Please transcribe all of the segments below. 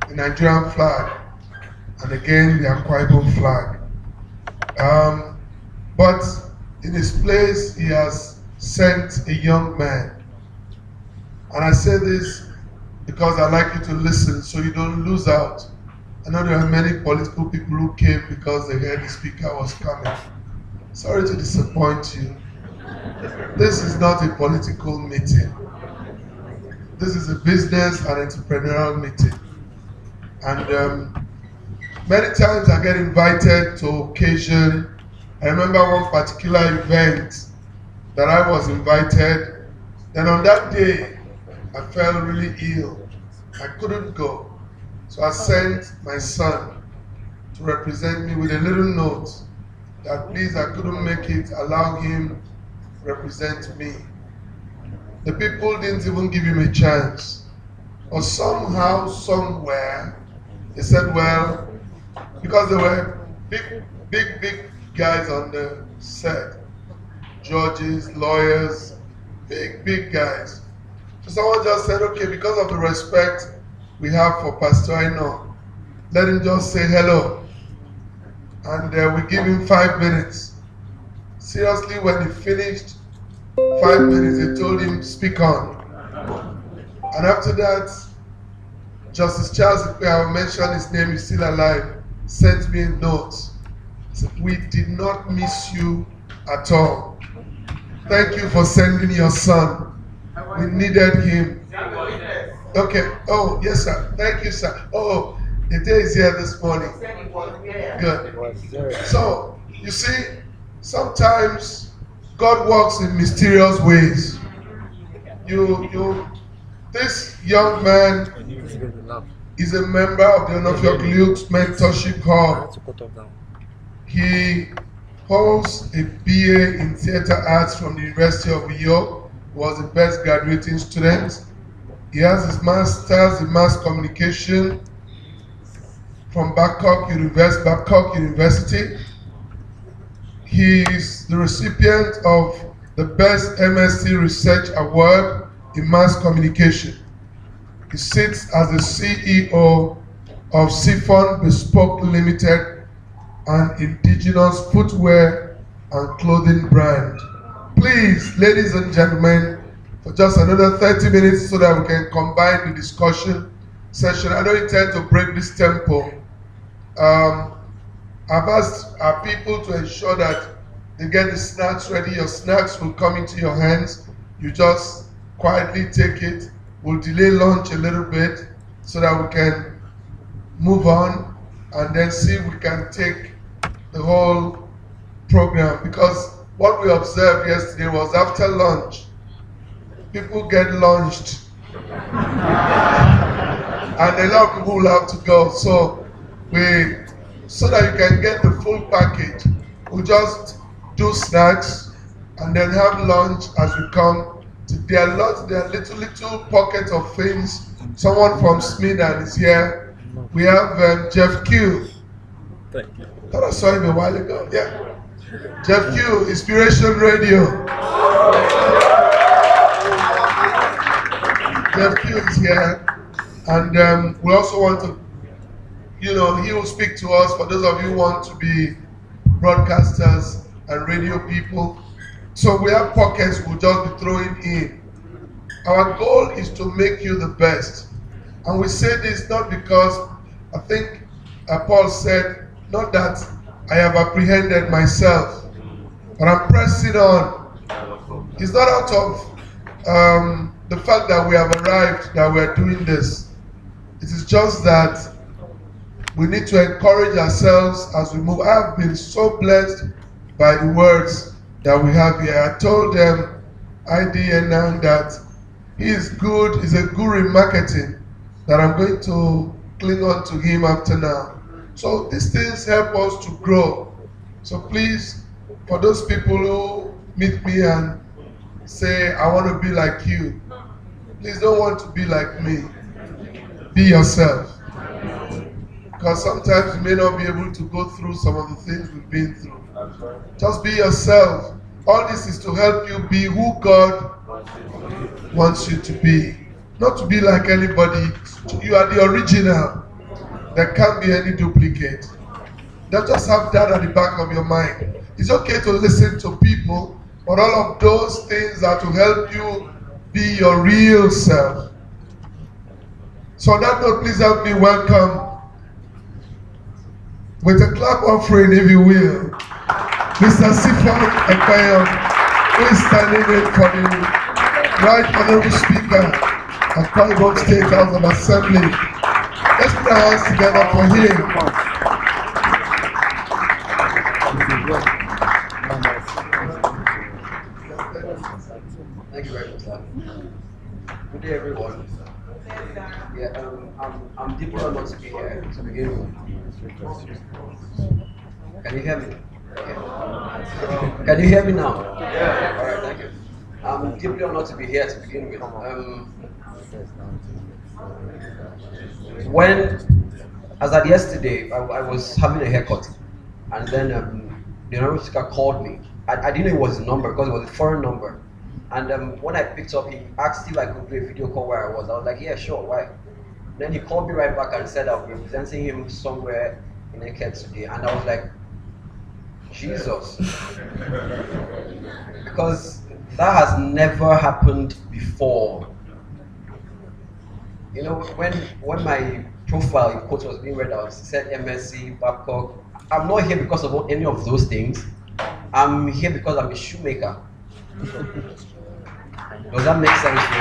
the Nigerian flag, and again the Akwa Ibom flag. But in his place, he has sent a young man. And I say this because I like you to listen so you don't lose out. I know there are many political people who came because they heard the speaker was coming. Sorry to disappoint you. This is not a political meeting. This is a business and entrepreneurial meeting. And many times I get invited to occasion. I remember one particular event that I was invited. Then on that day, I felt really ill. I couldn't go. So I sent my son to represent me with a little note that please, I couldn't make it, allow him represent me. The people didn't even give him a chance. Or somehow, somewhere, they said, well, because there were big guys on the set, judges, lawyers, big guys. So someone just said, okay, because of the respect we have for Pastor Aino, let him just say hello. And we give him 5 minutes. Seriously, when he finished 5 minutes, they told him, speak on. And after that, Justice Charles, I will mention his name, is still alive, sent me a note. Said, we did not miss you at all. Thank you for sending your son. We needed him. Okay. Oh, yes, sir. Thank you, sir. Oh, the day is here this morning. Good. So, you see, sometimes God works in mysterious ways. This young man is a member of the Onofio Luke's Mentorship Hub. He holds a BA in Theatre Arts from the University of York, was the best graduating student. He has his master's in mass communication from Babcock University. He is the recipient of the Best MSc Research Award in Mass Communication. He sits as the CEO of Siphon Bespoke Limited, an indigenous footwear and clothing brand. Please, ladies and gentlemen, for just another 30 minutes so that we can combine the discussion session. I don't intend to break this tempo. I've asked our people to ensure that they get the snacks ready. Your snacks will come into your hands. You just quietly take it. We'll delay lunch a little bit so that we can move on and then see if we can take the whole program. Because what we observed yesterday was after lunch, people get launched. And a lot of people will have to go. So that you can get the full package, we'll just do snacks and then have lunch as we come. There are little pockets of things. Someone from Smidan is here. We have Jeff Q. Thank you. I thought I saw him a while ago. Yeah. Jeff Q, Inspiration Radio. Jeff Q is here. And we also want to, he will speak to us for those of you who want to be broadcasters and radio people. So we have pockets we'll just be throwing in. Our goal is to make you the best. And we say this not because I think Paul said, not that I have apprehended myself, but I'm pressing on. It's not out of the fact that we have arrived that we're doing this. It is just that we need to encourage ourselves as we move. I have been so blessed by the words that we have here. I told them, ID and Nang, that he is good, he's a guru in marketing, that I'm going to cling on to him after now. So these things help us to grow. So please, for those people who meet me and say, I want to be like you, please don't want to be like me. Be yourself. Because sometimes you may not be able to go through some of the things we've been through. Just be yourself. All this is to help you be who God wants you to be. Not to be like anybody. You are the original. There can't be any duplicate. Just have that at the back of your mind. It's okay to listen to people, but all of those things are to help you be your real self. So on that note, please help me welcome with a clap offering, if you will, Mr. Sifon Ekpeyong, who is standing in for the Right Honorable Speaker of Akwa Ibom State House of Assembly. Let's put our hands together for him. Thank you very much, sir. Good day, everyone. Yeah, I'm deeply honored to be here to begin with. Can you hear me? Okay. Can you hear me now? Yeah. All right, thank you. I'm deeply honored to be here to begin with. As at yesterday, I was having a haircut, and then the honorable speaker called me. I didn't know it was a number because it was a foreign number. And when I picked up, he asked if I could do a video call where I was. I was like, yeah, sure, why? Then he called me right back and said I'll be representing him somewhere in Eket today. And I was like, Jesus. Because that has never happened before. You know, when my profile, quote, was being read out, it said MSc, Babcock. I'm not here because of any of those things. I'm here because I'm a shoemaker. Does that make sense for you?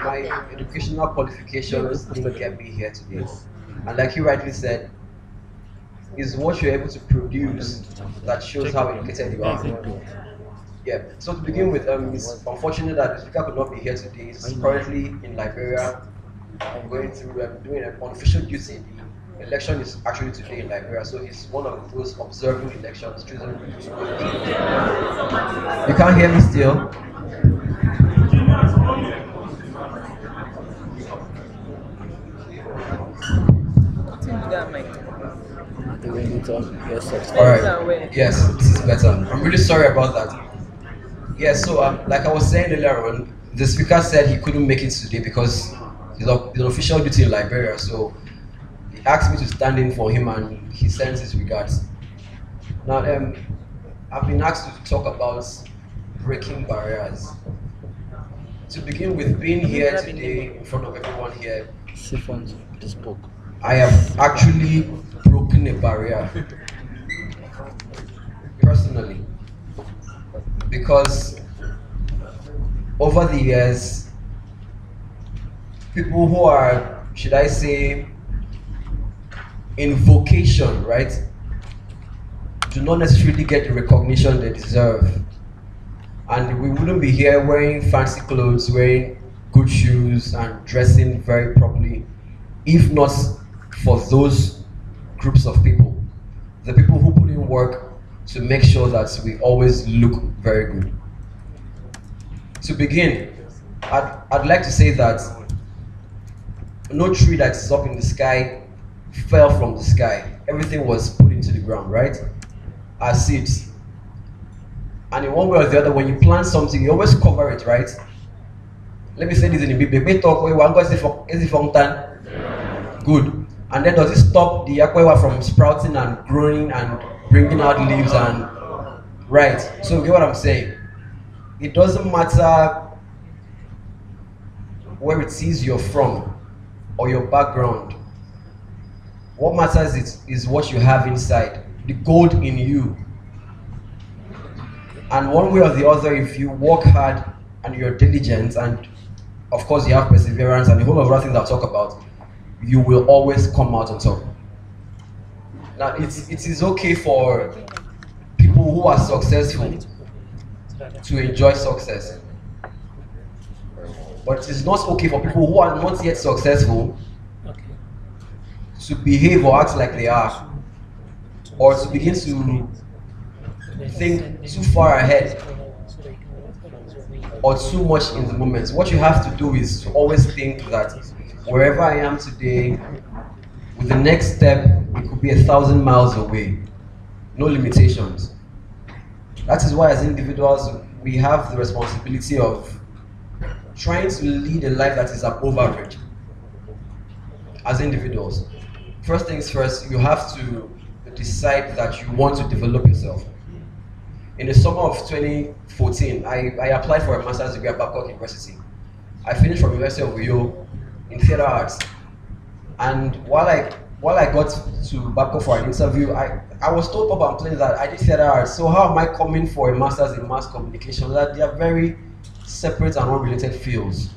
My educational qualifications didn't get me here today. And like you rightly said, is what you're able to produce that shows how educated you are. Yeah. So to begin with, it's unfortunate that the speaker could not be here today. He's currently in Liberia, going through doing an unofficial duty. The election is actually today in Liberia, so he's one of those observing elections. Choosing. You can't hear me still. All right. Yes, this is better. I'm really sorry about that. Yeah. So like I was saying earlier on, the speaker said he couldn't make it today because he's on official duty in Liberia. So he asked me to stand in for him, and he sends his regards. Now, I've been asked to talk about breaking barriers. To begin with, being here today in front of everyone here, I have actually broken a barrier personally, because over the years, people who are, should I say, in vocation, right, do not necessarily get the recognition they deserve. And we wouldn't be here wearing fancy clothes, wearing good shoes, and dressing very properly if not for those groups of people. The people who put in work to make sure that we always look very good. To begin, I'd like to say that no tree that is up in the sky fell from the sky. Everything was put into the ground, right? As seeds. And in one way or the other, when you plant something, you always cover it, right? Let me say this in a bit. Good. And then does it stop the aqua from sprouting and growing and bringing out leaves and right? So you get what I'm saying? It doesn't matter where it is you're from or your background. What matters is what you have inside, the gold in you. And one way or the other, if you work hard and you're diligent, and of course you have perseverance and the whole of other things I'll talk about, you will always come out on top. Now, it is okay for people who are successful to enjoy success. But it is not okay for people who are not yet successful to behave or act like they are, or to begin to think too far ahead or too much in the moment. What you have to do is to always think that wherever I am today, with the next step, it could be 1,000 miles away. No limitations. That is why as individuals, we have the responsibility of trying to lead a life that is above average. as individuals. First things first, you have to decide that you want to develop yourself. In the summer of 2014, I applied for a master's degree at Babcock University. I finished from University of Uyo in theater arts. And while I got to Babcock for an interview, I was told up and plain that I did theater arts. So how am I coming for a master's in mass communication? That they are very separate and unrelated fields.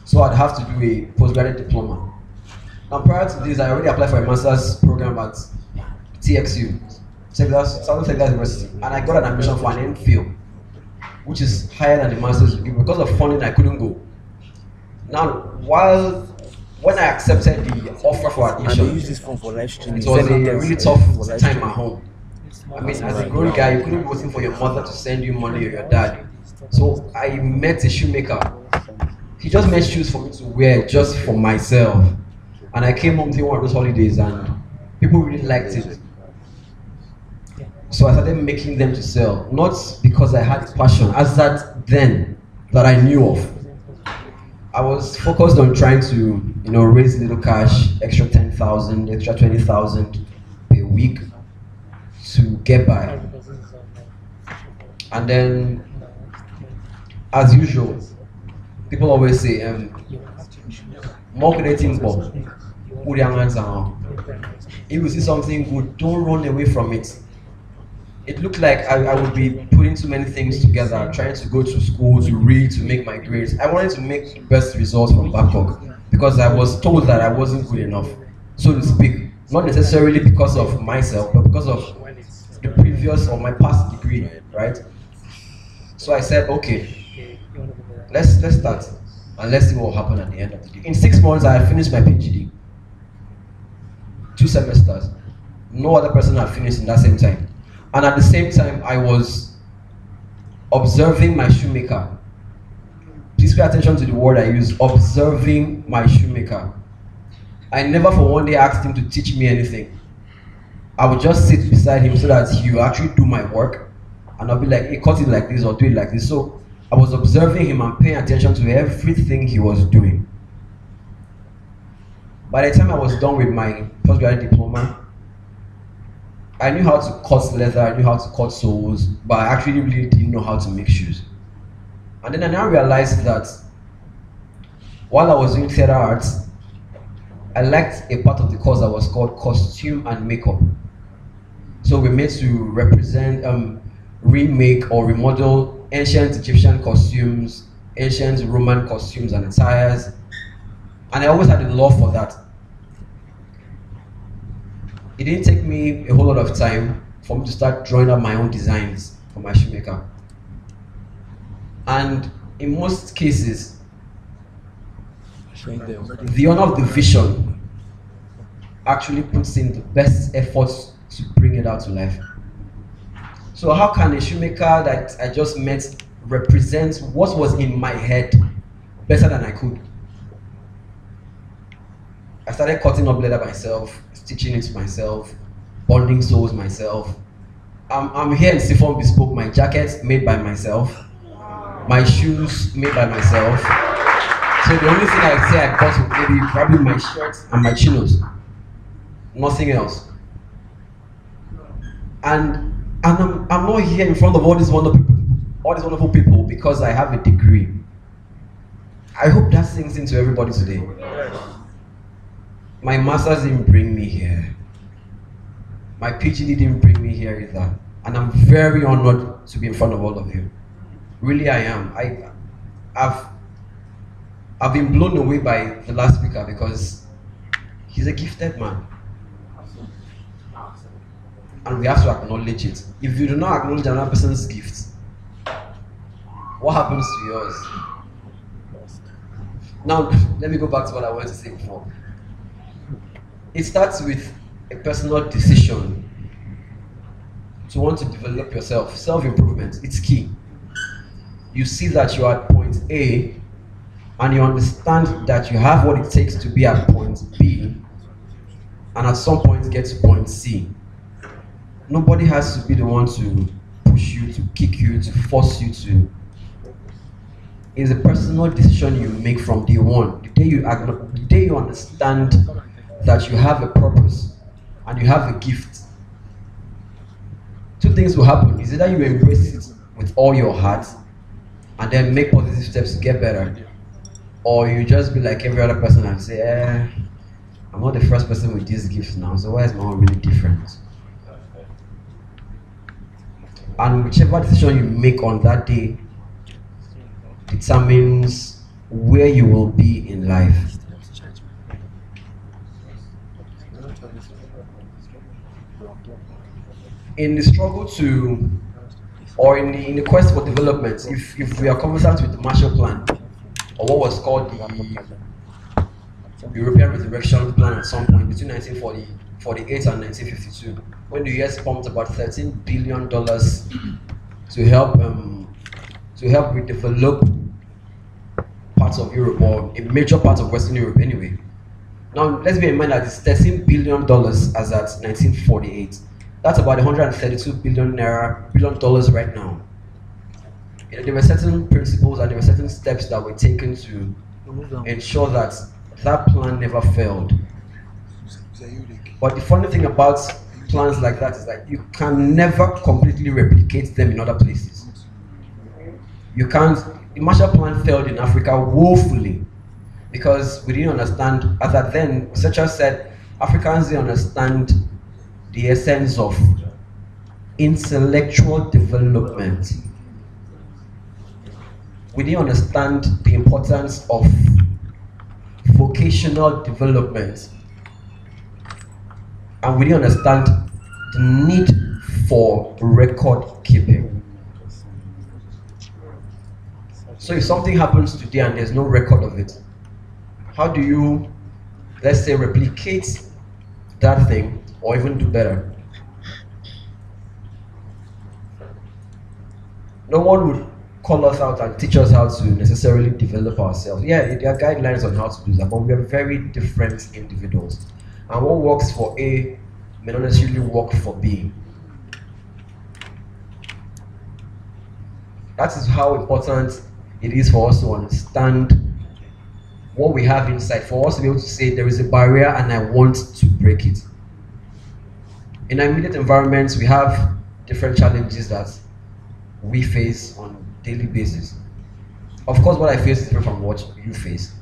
So I'd have to do a postgraduate diploma. Now prior to this, I already applied for a master's program at TXU, Southern Texas University, and I got an admission for an MPhil, which is higher than the master's degree. Because of funding, I couldn't go. Now, when I accepted the offer for admission, use this phone for live streaming. it was a really tough time at home. I mean, as a grown guy, you couldn't be waiting for your mother to send you money or your dad. So I met a shoemaker. He just made shoes for me to wear just for myself. And I came home during one of those holidays and people really liked it. So I started making them to sell, not because I had passion, as that I knew of. I was focused on trying to, raise little cash, extra 10,000, extra 20,000 a week to get by. And then, as usual, people always say, if you see something good, don't run away from it. It looked like I would be putting too many things together, trying to go to school, to read, to make my grades. I wanted to make the best results from Babcock because I was told that I wasn't good enough, so to speak. Not necessarily because of myself, but because of the previous or my past degree, right? So I said, okay, let's start and let's see what will happen at the end of the day. In 6 months, I had finished my PhD. 2 semesters. No other person had finished in that same time. And at the same time, I was observing my shoemaker. Please pay attention to the word I use, observing my shoemaker. I never for one day asked him to teach me anything. I would just sit beside him so that he would actually do my work. And I'll be like, hey, cut it like this or do it like this. So I was observing him and paying attention to everything he was doing. By the time I was done with my postgraduate diploma, I knew how to cut leather, I knew how to cut soles, but I actually really didn't know how to make shoes. And then I now realized that while I was doing theater arts, I liked a part of the course that was called costume and makeup. So we're made to represent, remake or remodel ancient Egyptian costumes, ancient Roman costumes and attires. And I always had a love for that. It didn't take me a whole lot of time for me to start drawing up my own designs for my shoemaker. And in most cases, the owner of the vision actually puts in the best efforts to bring it out to life. So how can a shoemaker that I just met represent what was in my head better than I could? I started cutting up leather myself, stitching it myself, bonding soles myself. I'm here in Siphon Bespoke, my jackets made by myself, my shoes made by myself. So the only thing I say I got was maybe probably my shirts and my chinos, nothing else. And I'm not here in front of all these wonderful people because I have a degree. I hope that sinks into everybody today. My master's didn't bring me here. My PhD didn't bring me here either. And I'm very honored to be in front of all of you. Really, I am. I've been blown away by the last speaker because he's a gifted man. And we have to acknowledge it. If you do not acknowledge another person's gift, what happens to yours? Now, let me go back to what I wanted to say before. It starts with a personal decision to want to develop yourself. Self-improvement, it's key. You see that you're at point A and you understand that you have what it takes to be at point B and at some point get to point C. Nobody has to be the one to push you, to kick you, to force you to. It's a personal decision you make from day one. The the day you understand that you have a purpose and you have a gift, two things will happen. Is either you embrace it with all your heart and then make positive steps to get better, or you just be like every other person and say, I'm not the first person with this gift now, so why is my own really different? And whichever decision you make on that day determines where you will be in life. In the struggle to, or in the quest for development, if we are conversant with the Marshall Plan, or what was called the European Resurrection Plan at some point between 1948 and 1952, when the US pumped about $13 billion to help redevelop parts of Europe, or a major part of Western Europe anyway. Now let's bear in mind that it's $13 billion as at 1948. That's about 132 billion dollars right now. There were certain principles and there were certain steps that were taken to ensure that that plan never failed. But the funny thing about plans like that is that you can never completely replicate them in other places. You can't. The Marshall Plan failed in Africa woefully because we didn't understand, as at then, researchers said Africans didn't understand the essence of intellectual development. We didn't understand the importance of vocational development. And we didn't understand the need for record keeping. So if something happens today and there's no record of it, how do you, let's say, replicate that thing or even do better? No one would call us out and teach us how to necessarily develop ourselves. Yeah, there are guidelines on how to do that, but we are very different individuals. And what works for A may not necessarily work for B. That is how important it is for us to understand what we have inside, for us to be able to say there is a barrier and I want to break it. In our immediate environments, we have different challenges that we face on a daily basis. Of course, what I face is different from what you face.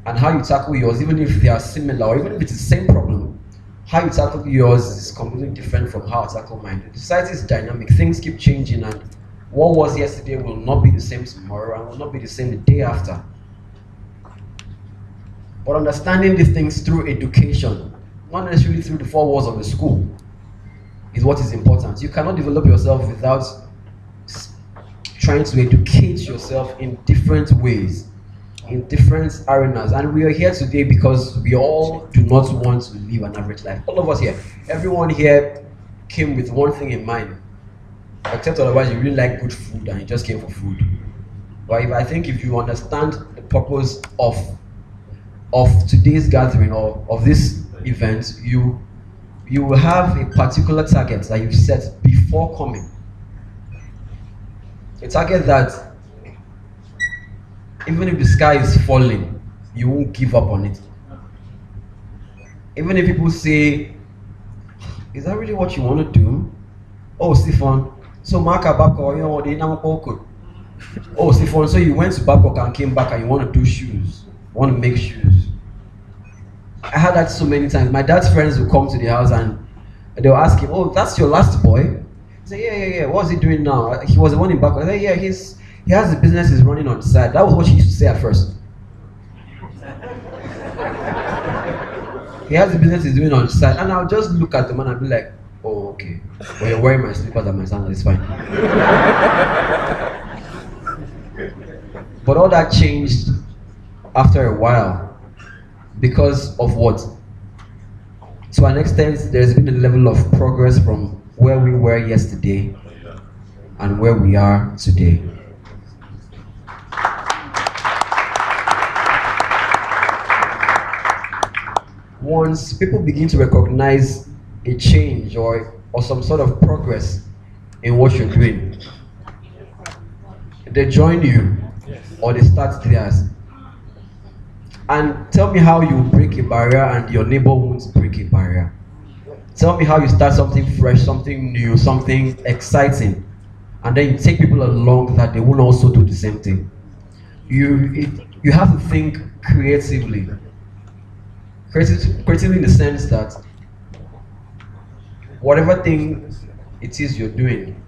And how you tackle yours, even if they are similar, or even if it's the same problem, how you tackle yours is completely different from how I tackle mine. The society is dynamic, things keep changing, and what was yesterday will not be the same tomorrow and will not be the same the day after. But understanding these things through education, not necessarily through the four walls of the school, is what is important. You cannot develop yourself without trying to educate yourself in different ways, in different arenas. And we are here today because we all do not want to live an average life. All of us here, everyone here came with one thing in mind, except otherwise you really like good food and you just came for food. But I think if you understand the purpose of today's gathering or of this event, you will have a particular target that you set before coming. A target that even if the sky is falling, you won't give up on it. Even if people say, is that really what you want to do? Oh, Stephen, so Mark Abako, you know, they never could. Oh, Stephen, so you went to Babcock and came back and you want to do shoes, you want to make shoes. I had that so many times. My dad's friends would come to the house and they would ask him, oh, that's your last boy? He said, yeah. What's he doing now? He was the one in Babcock. I said, yeah, he has the business he's running on the side. That was what she used to say at first. He has the business he's doing on the side. And I'll just look at the man and be like, oh, okay. Well, you're wearing my slippers and my sandals, it's fine. But all that changed after a while. Because of what? To an extent, there's been a level of progress from where we were yesterday and where we are today. Once people begin to recognize a change or some sort of progress in what you're doing, they join you or they start theirs. And tell me how you break a barrier and your neighbor won't break a barrier. Tell me how you start something fresh, something new, something exciting, and then you take people along that they will also do the same thing. You have to think creatively. Creatively in the sense that whatever thing it is you're doing,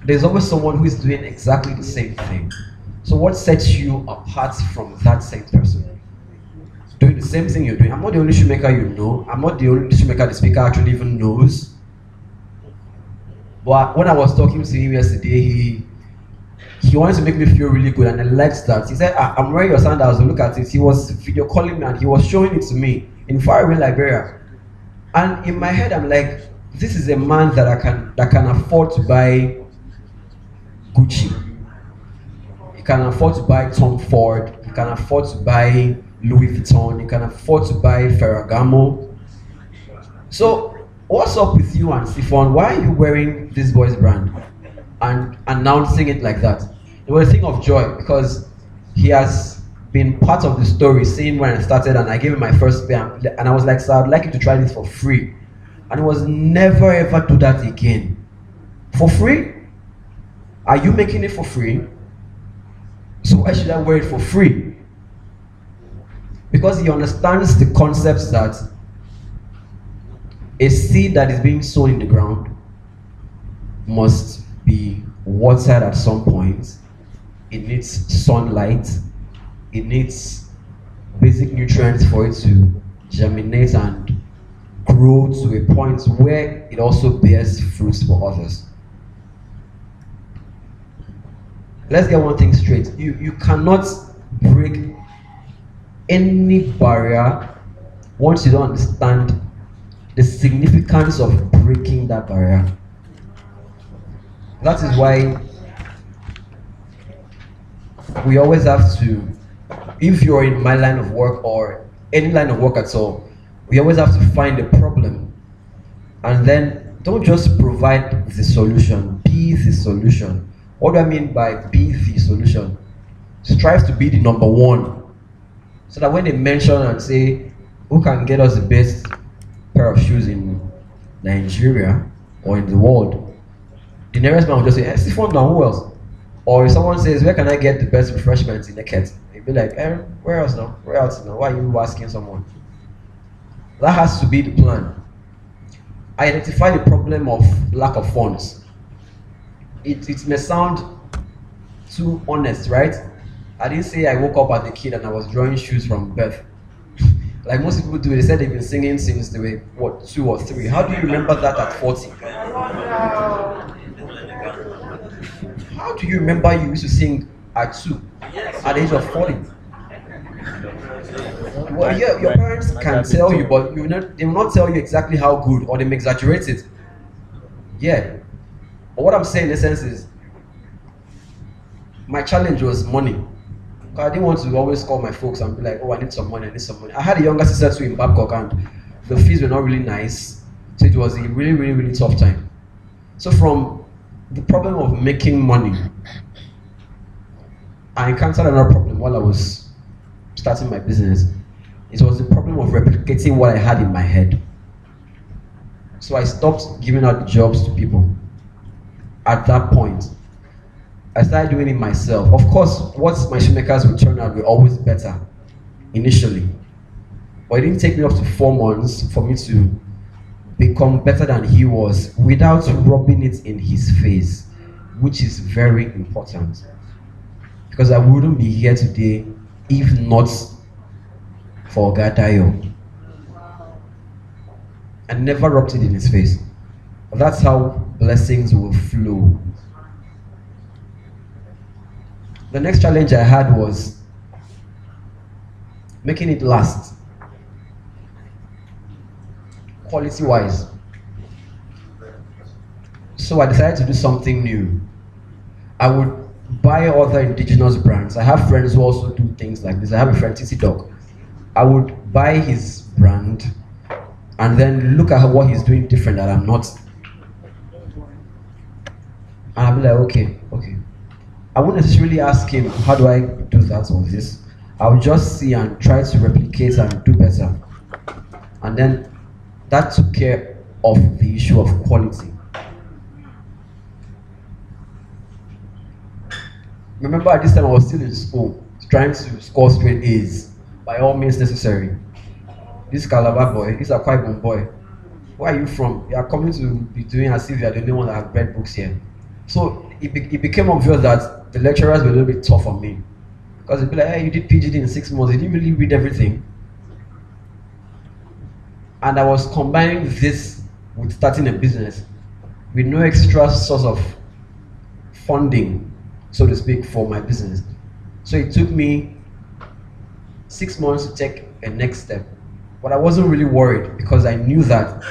there's always someone who is doing exactly the same thing. So what sets you apart from that same person? Doing the same thing you're doing. I'm not the only shoemaker you know. I'm not the only shoemaker the speaker actually even knows. But when I was talking to him yesterday, he wanted to make me feel really good, and I liked that. He said, I'm wearing your sandals, look at it. He was video calling me and he was showing it to me in faraway Liberia. And in my head, I'm like, this is a man that can afford to buy Gucci. He can afford to buy Tom Ford. He can afford to buy Louis Vuitton. He can afford to buy Ferragamo. So, what's up with you and Siphon? Why are you wearing this boy's brand and announcing it like that? It was a thing of joy because he has been part of the story, seeing when I started, and I gave him my first pay, and I was like, sir, I'd like you to try this for free. And it was never ever do that again. For free? Are you making it for free? So why should I wear it for free? Because he understands the concepts that a seed that is being sown in the ground must be watered at some point. It needs sunlight. It needs basic nutrients for it to germinate and grow to a point where it also bears fruits for others. Let's get one thing straight. You cannot break any barrier once you don't understand the significance of breaking that barrier. That is why we always have to, if you're in my line of work or any line of work at all, we always have to find a problem and then don't just provide the solution, be the solution. What do I mean by be the solution? Strive to be the number one. So that when they mention and say, who can get us the best pair of shoes in Nigeria or in the world, the nearest man will just say, hey, Siphon now, who else? Or if someone says, where can I get the best refreshments in the Eket? They'll be like, where else now? Where else now? Why are you asking someone? That has to be the plan. Identify the problem of lack of funds. It may sound too honest, right? I didn't say I woke up as a kid and I was drawing shoes from birth. Like most people do, they said they've been singing since they were, what, 2 or 3. How do you remember that at 40? How do you remember you used to sing at 2, at the age of 40? Well, yeah, your parents can tell you, but they will not tell you exactly how good, or they may exaggerate it. Yeah. But what I'm saying in essence is, my challenge was money. I didn't want to always call my folks and be like, oh, I need some money, I need some money. I had a younger sister too in Babcock, and the fees were not really nice. So it was a really, really, really tough time. So from the problem of making money, I encountered another problem while I was starting my business. It was the problem of replicating what I had in my head. So I stopped giving out the jobs to people. At that point, I started doing it myself. Of course, what my shoemakers would turn out were always better initially. But it didn't take me up to 4 months for me to become better than he was without rubbing it in his face, which is very important. Because I wouldn't be here today if not for Gadayo. I never rubbed it in his face. That's how blessings will flow. The next challenge I had was making it last, quality-wise. So I decided to do something new. I would buy other indigenous brands. I have friends who also do things like this. I have a friend, TC Dog. I would buy his brand and then look at what he's doing different that I'm not. And I'll be like, okay. I wouldn't necessarily ask him, how do I do that or this? I'll just see and try to replicate and do better. And then that took care of the issue of quality. Remember, at this time I was still in school, trying to score straight A's by all means necessary. This Calabar boy, this Akwa Ibom boy, where are you from? You are coming to be doing as if you are the only one that have read books here. So it became obvious that the lecturers were a little bit tough on me. Because they'd be like, hey, you did PGD in 6 months, you didn't really read everything. And I was combining this with starting a business with no extra source of funding, so to speak, for my business. So it took me 6 months to take a next step. But I wasn't really worried because I knew that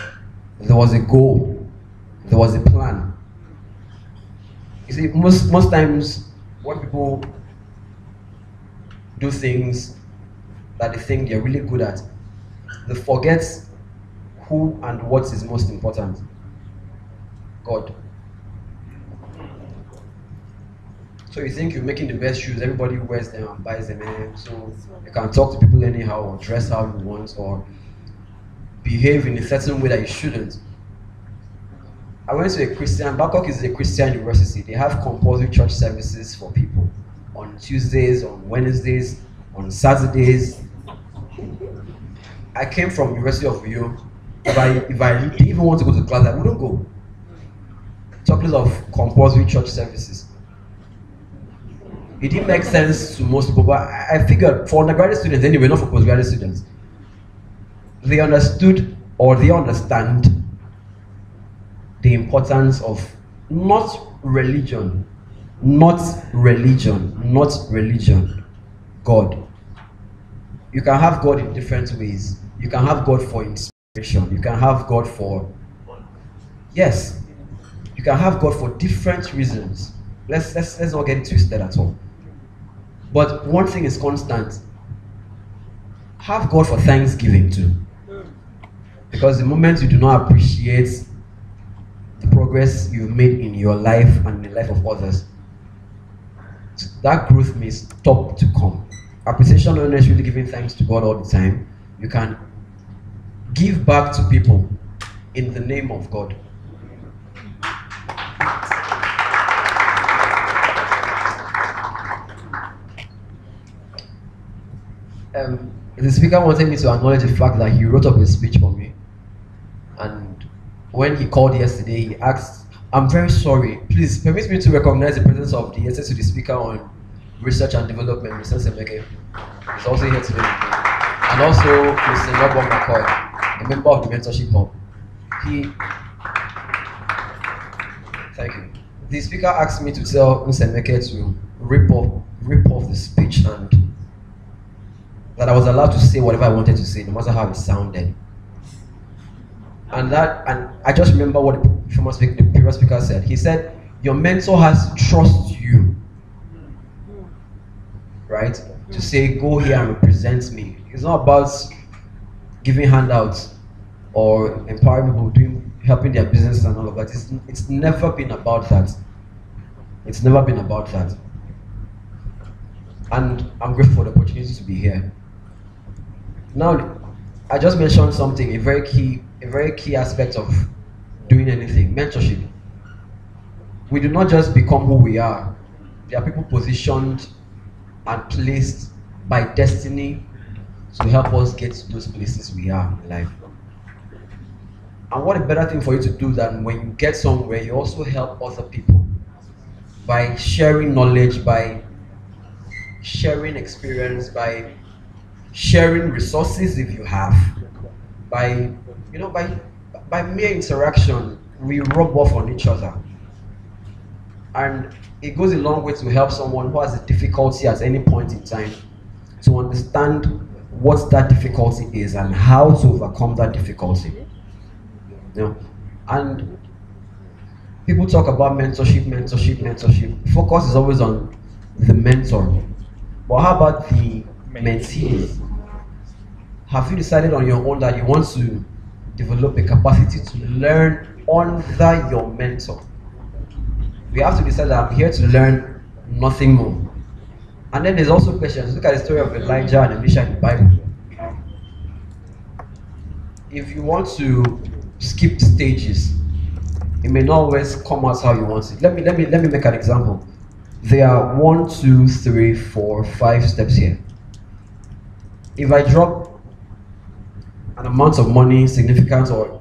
there was a goal, there was a plan. You see, most times when people do things that they think they're really good at, they forget who and what is most important. God. So you think you're making the best shoes, everybody wears them and buys them, so you can talk to people anyhow or dress how you want or behave in a certain way that you shouldn't. I went to a Christian, Babcock is a Christian university. They have compulsory church services for people on Tuesdays, on Wednesdays, on Saturdays. I came from University of Rio. If I didn't even want to go to class, I wouldn't go. Talking of compulsory church services. It didn't make sense to most people, but I figured for undergraduate students anyway, not for postgraduate students, they understood or they understand the importance of not religion, God. You can have God in different ways. You can have God for inspiration. You can have God for, yes, you can have God for different reasons. Let's not get it twisted at all. But one thing is constant. Have God for thanksgiving too. Because the moment you do not appreciate the progress you've made in your life and in the life of others, that growth may stop to come. Appreciation, not necessarily giving thanks to God all the time. You can give back to people in the name of God. The speaker wanted me to acknowledge the fact that he wrote up a speech for me. And when he called yesterday, he asked, I'm very sorry, please permit me to recognize the presence of the SSU, the speaker on research and development, Mr. Semeke. He's also here today. And also Mr. Nobon McCoy, a member of the Mentorship Hub. Thank you. The speaker asked me to tell Mr. Semeke to rip off the speech and that I was allowed to say whatever I wanted to say, no matter how it sounded. And I just remember what the previous speaker said. He said, your mentor has to trust you, right? To say, go here and represent me. It's not about giving handouts or empowering people, helping their business and all of that. It's never been about that. It's never been about that. And I'm grateful for the opportunity to be here. Now, I just mentioned something, a very key aspect of doing anything, mentorship. We do not just become who we are. There are people positioned and placed by destiny to help us get to those places we are in life. And what a better thing for you to do than when you get somewhere, you also help other people by sharing knowledge, by sharing experience, by sharing resources if you have, by mere interaction, we rub off on each other. And it goes a long way to help someone who has a difficulty at any point in time to understand what that difficulty is and how to overcome that difficulty. And people talk about mentorship. Focus is always on the mentor. But how about the mentees? Have you decided on your own that you want to develop a capacity to learn under your mentor? We have to decide that I'm here to learn, nothing more. And then there's also questions. Look at the story of Elijah and Elisha in the Bible. If you want to skip stages, it may not always come out how you want it. Let me make an example. There are 1, 2, 3, 4, 5 steps here. If I drop an amount of money, significant or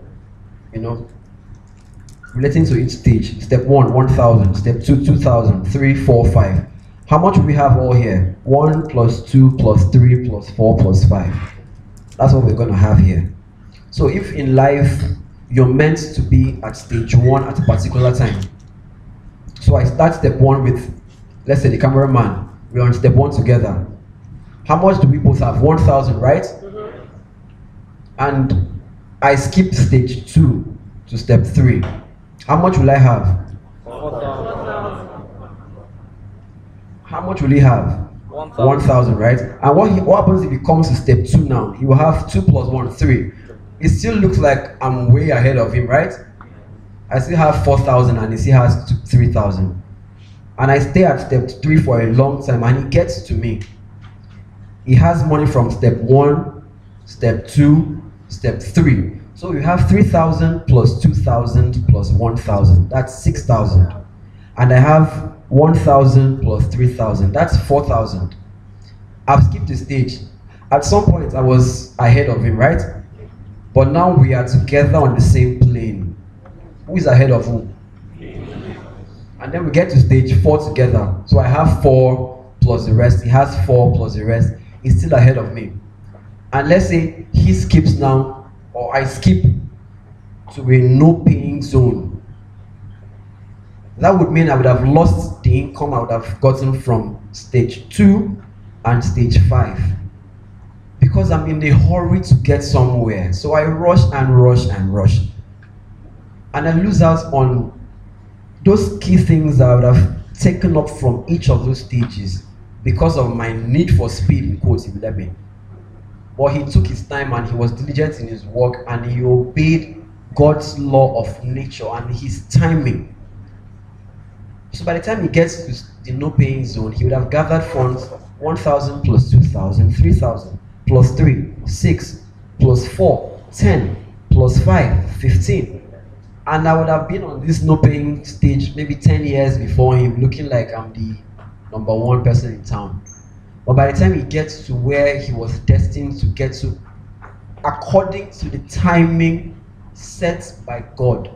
relating to each stage, step 1, 1,000, step 2, 2,000, 3, 4, 5. How much do we have all here? 1 plus 2 plus 3 plus 4 plus 5. That's what we're going to have here. So if in life you're meant to be at stage 1 at a particular time, so I start step 1 with, let's say, the cameraman. We're on step 1 together. How much do we both have? 1,000, right? Mm-hmm. And I skip stage 2 to step 3. How much will I have? 4,000. How much will he have? 1,000, right? And what happens if he comes to step 2 now? He will have 2 plus 1, 3. It still looks like I'm way ahead of him, right? I still have 4,000 and he still has 3,000. And I stay at step 3 for a long time and he gets to me. He has money from step 1, step 2, step 3. So you have 3,000 plus 2,000 plus 1,000. That's 6,000. And I have 1,000 plus 3,000. That's 4,000. I've skipped a stage. At some point I was ahead of him, right? But now we are together on the same plane. Who is ahead of who? And then we get to stage 4 together. So I have 4 plus the rest. He has 4 plus the rest. He's still ahead of me. And let's say he skips now, or I skip to a no paying zone. That would mean I would have lost the income I would have gotten from stage 2 and stage 5. Because I'm in a hurry to get somewhere. So I rush and rush and rush. And I lose out on those key things that I would have taken up from each of those stages because of my need for speed, in quotes, if you let me. But he took his time and he was diligent in his work and he obeyed God's law of nature and his timing. So by the time he gets to the no paying zone, he would have gathered funds 1,000 plus 2,000, 3,000 plus 3, 6 plus 4, 10 plus 5, 15. And I would have been on this no paying stage maybe 10 years before him, looking like I'm the number 1 person in town. But by the time he gets to where he was destined to get to, according to the timing set by God,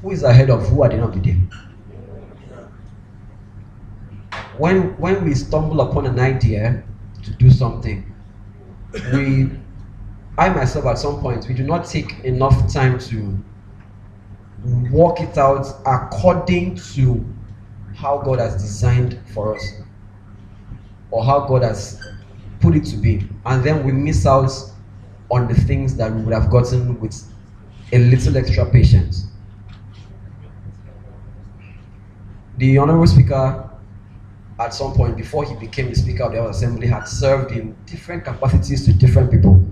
who is ahead of who at the end of the day? When we stumble upon an idea to do something, I myself at some point, we do not take enough time to work it out according to how God has designed for us or how God has put it to be, and then we miss out on the things that we would have gotten with a little extra patience. The Honorable Speaker, at some point before he became the Speaker of the House Assembly, had served in different capacities to different people.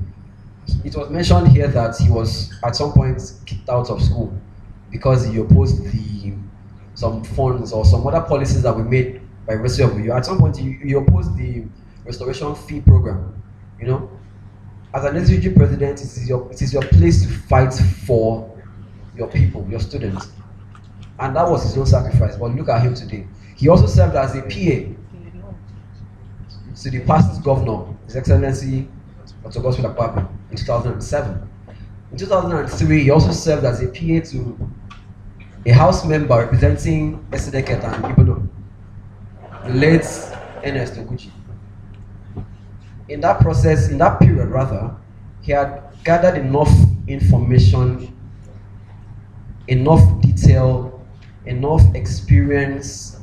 It was mentioned here that he was at some point kicked out of school because he opposed some funds or some other policies that were made by University of Uyo. At some point he opposed the restoration fee program. You know, as an SUG president, it is your place to fight for your people, your students. And that was his own sacrifice. But look at him today. He also served as a PA to the past governor, His Excellency Dr. Godswill Akpabio, in 2007. In 2003, he also served as a PA to a House member representing Esideket and Ibodo, the late Ernest Oguchi. In that process, in that period rather, he had gathered enough information, enough detail, enough experience,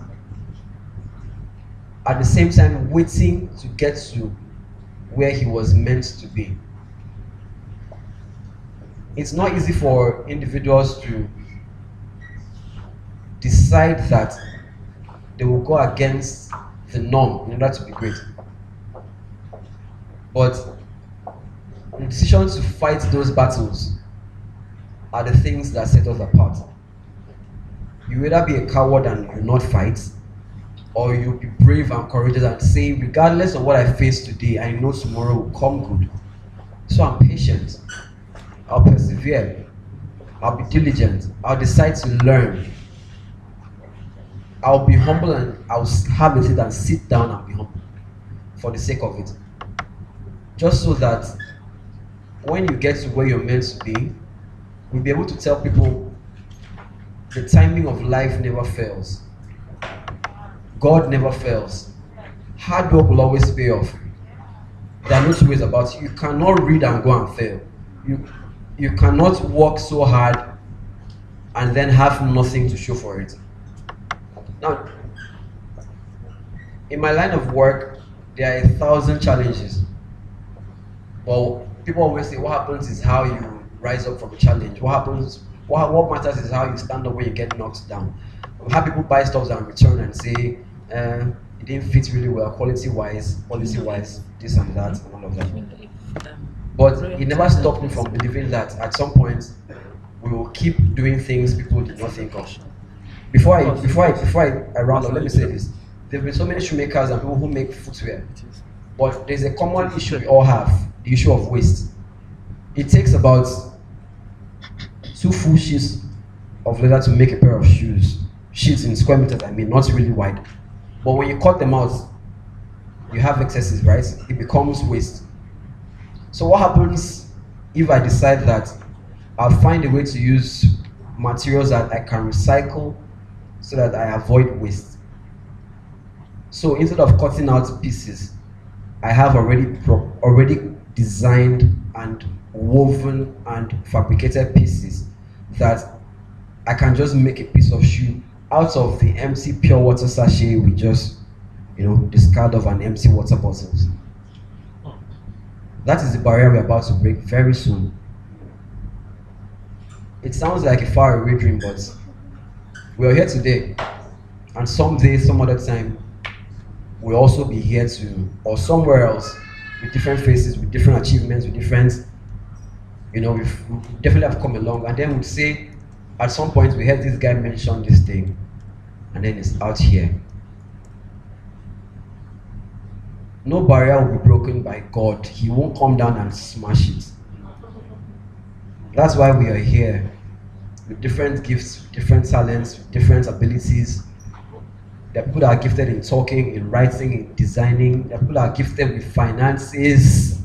at the same time waiting to get to where he was meant to be. It's not easy for individuals to decide that they will go against the norm in order to be great. But the decision to fight those battles are the things that set us apart. You either be a coward and you not fight, or you'll be brave and courageous and say, regardless of what I face today, I know tomorrow will come good. So I'm patient. I'll persevere. I'll be diligent. I'll decide to learn. I'll be humble and I'll have a seat and sit down and be humble for the sake of it. Just so that when you get to where you're meant to be, we'll be able to tell people the timing of life never fails. God never fails. Hard work will always pay off. There are no two ways about it. You cannot read and go and fail. You cannot work so hard and then have nothing to show for it. Now, in my line of work, there are 1,000 challenges. Well, people always say what happens is how you rise up from a challenge. What matters is how you stand up when you get knocked down. We have people buy stuff and return and say, it didn't fit really well, quality-wise, policy-wise, this and that, and all of that. But it never stopped me from believing that at some point we will keep doing things people did not think of. Before I round up, let me say this: there have been so many shoemakers and people who make footwear, but there's a common issue we all have: the issue of waste. It takes about 2 full sheets of leather to make a pair of shoes. Sheets in square meters, I mean, not really wide. But when you cut them out, you have excesses, right? It becomes waste. So what happens if I decide that I'll find a way to use materials that I can recycle so that I avoid waste? So instead of cutting out pieces, I have already designed and woven and fabricated pieces that I can just make a piece of shoe out of the empty pure water sachet we just, discard of an empty water bottles. That is the barrier we're about to break very soon. It sounds like a faraway dream, but we are here today, and someday, some other time, we'll also be here too, or somewhere else, with different faces, with different achievements, with different, we definitely have come along, and then we'll say, at some point, we heard this guy mention this thing, and then it's out here. No barrier will be broken by God. He won't come down and smash it. That's why we are here, with different gifts, with different talents, with different abilities. There are people that are gifted in talking, in writing, in designing. There are people that are gifted with finances.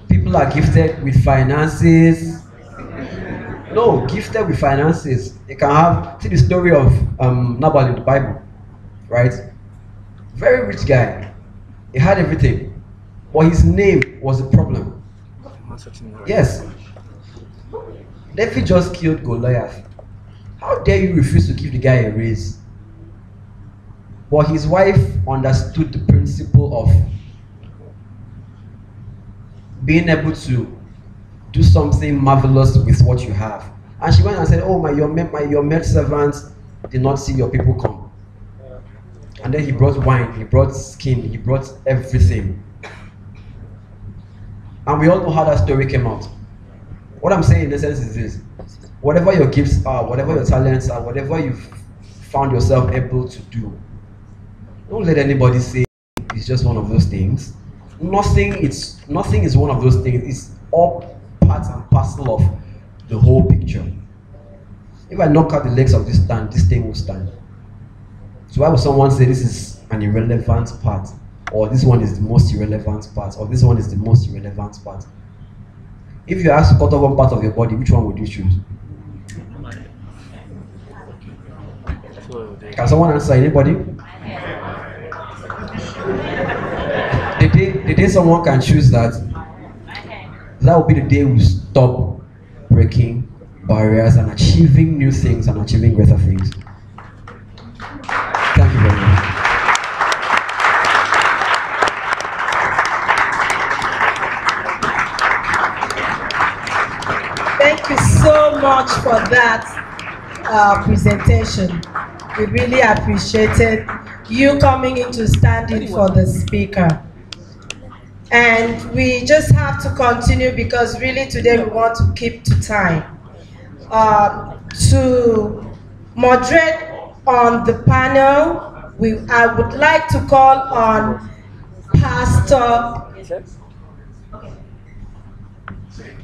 People are gifted with finances. No, gifted with finances. You can see the story of Nabal in the Bible, right? Very rich guy. He had everything, but his name was a problem. Yes. David just killed Goliath. How dare you refuse to give the guy a raise? But his wife understood the principle of being able to do something marvelous with what you have. And she went and said, oh, your maid servant did not see your people come. And then he brought wine, he brought skin, he brought everything. And we all know how that story came out. What I'm saying in essence is this: whatever your gifts are, whatever your talents are, whatever you've found yourself able to do, don't let anybody say it's just one of those things. Nothing is one of those things. It's all part and parcel of the whole picture. If I knock out the legs of this stand, this thing will stand. So why would someone say this is an irrelevant part, or this one is the most irrelevant part, or this one is the most irrelevant part? If you ask to cut off one part of your body, which one would you choose? Can someone answer? Anybody? The day someone can choose that, that will be the day we stop breaking barriers and achieving new things and achieving greater things. Thank you very much. Thank you so much for that presentation. We really appreciated you coming in to stand in for the speaker. And we just have to continue because really today we want to keep to time. To moderate on the panel, I would like to call on Pastor.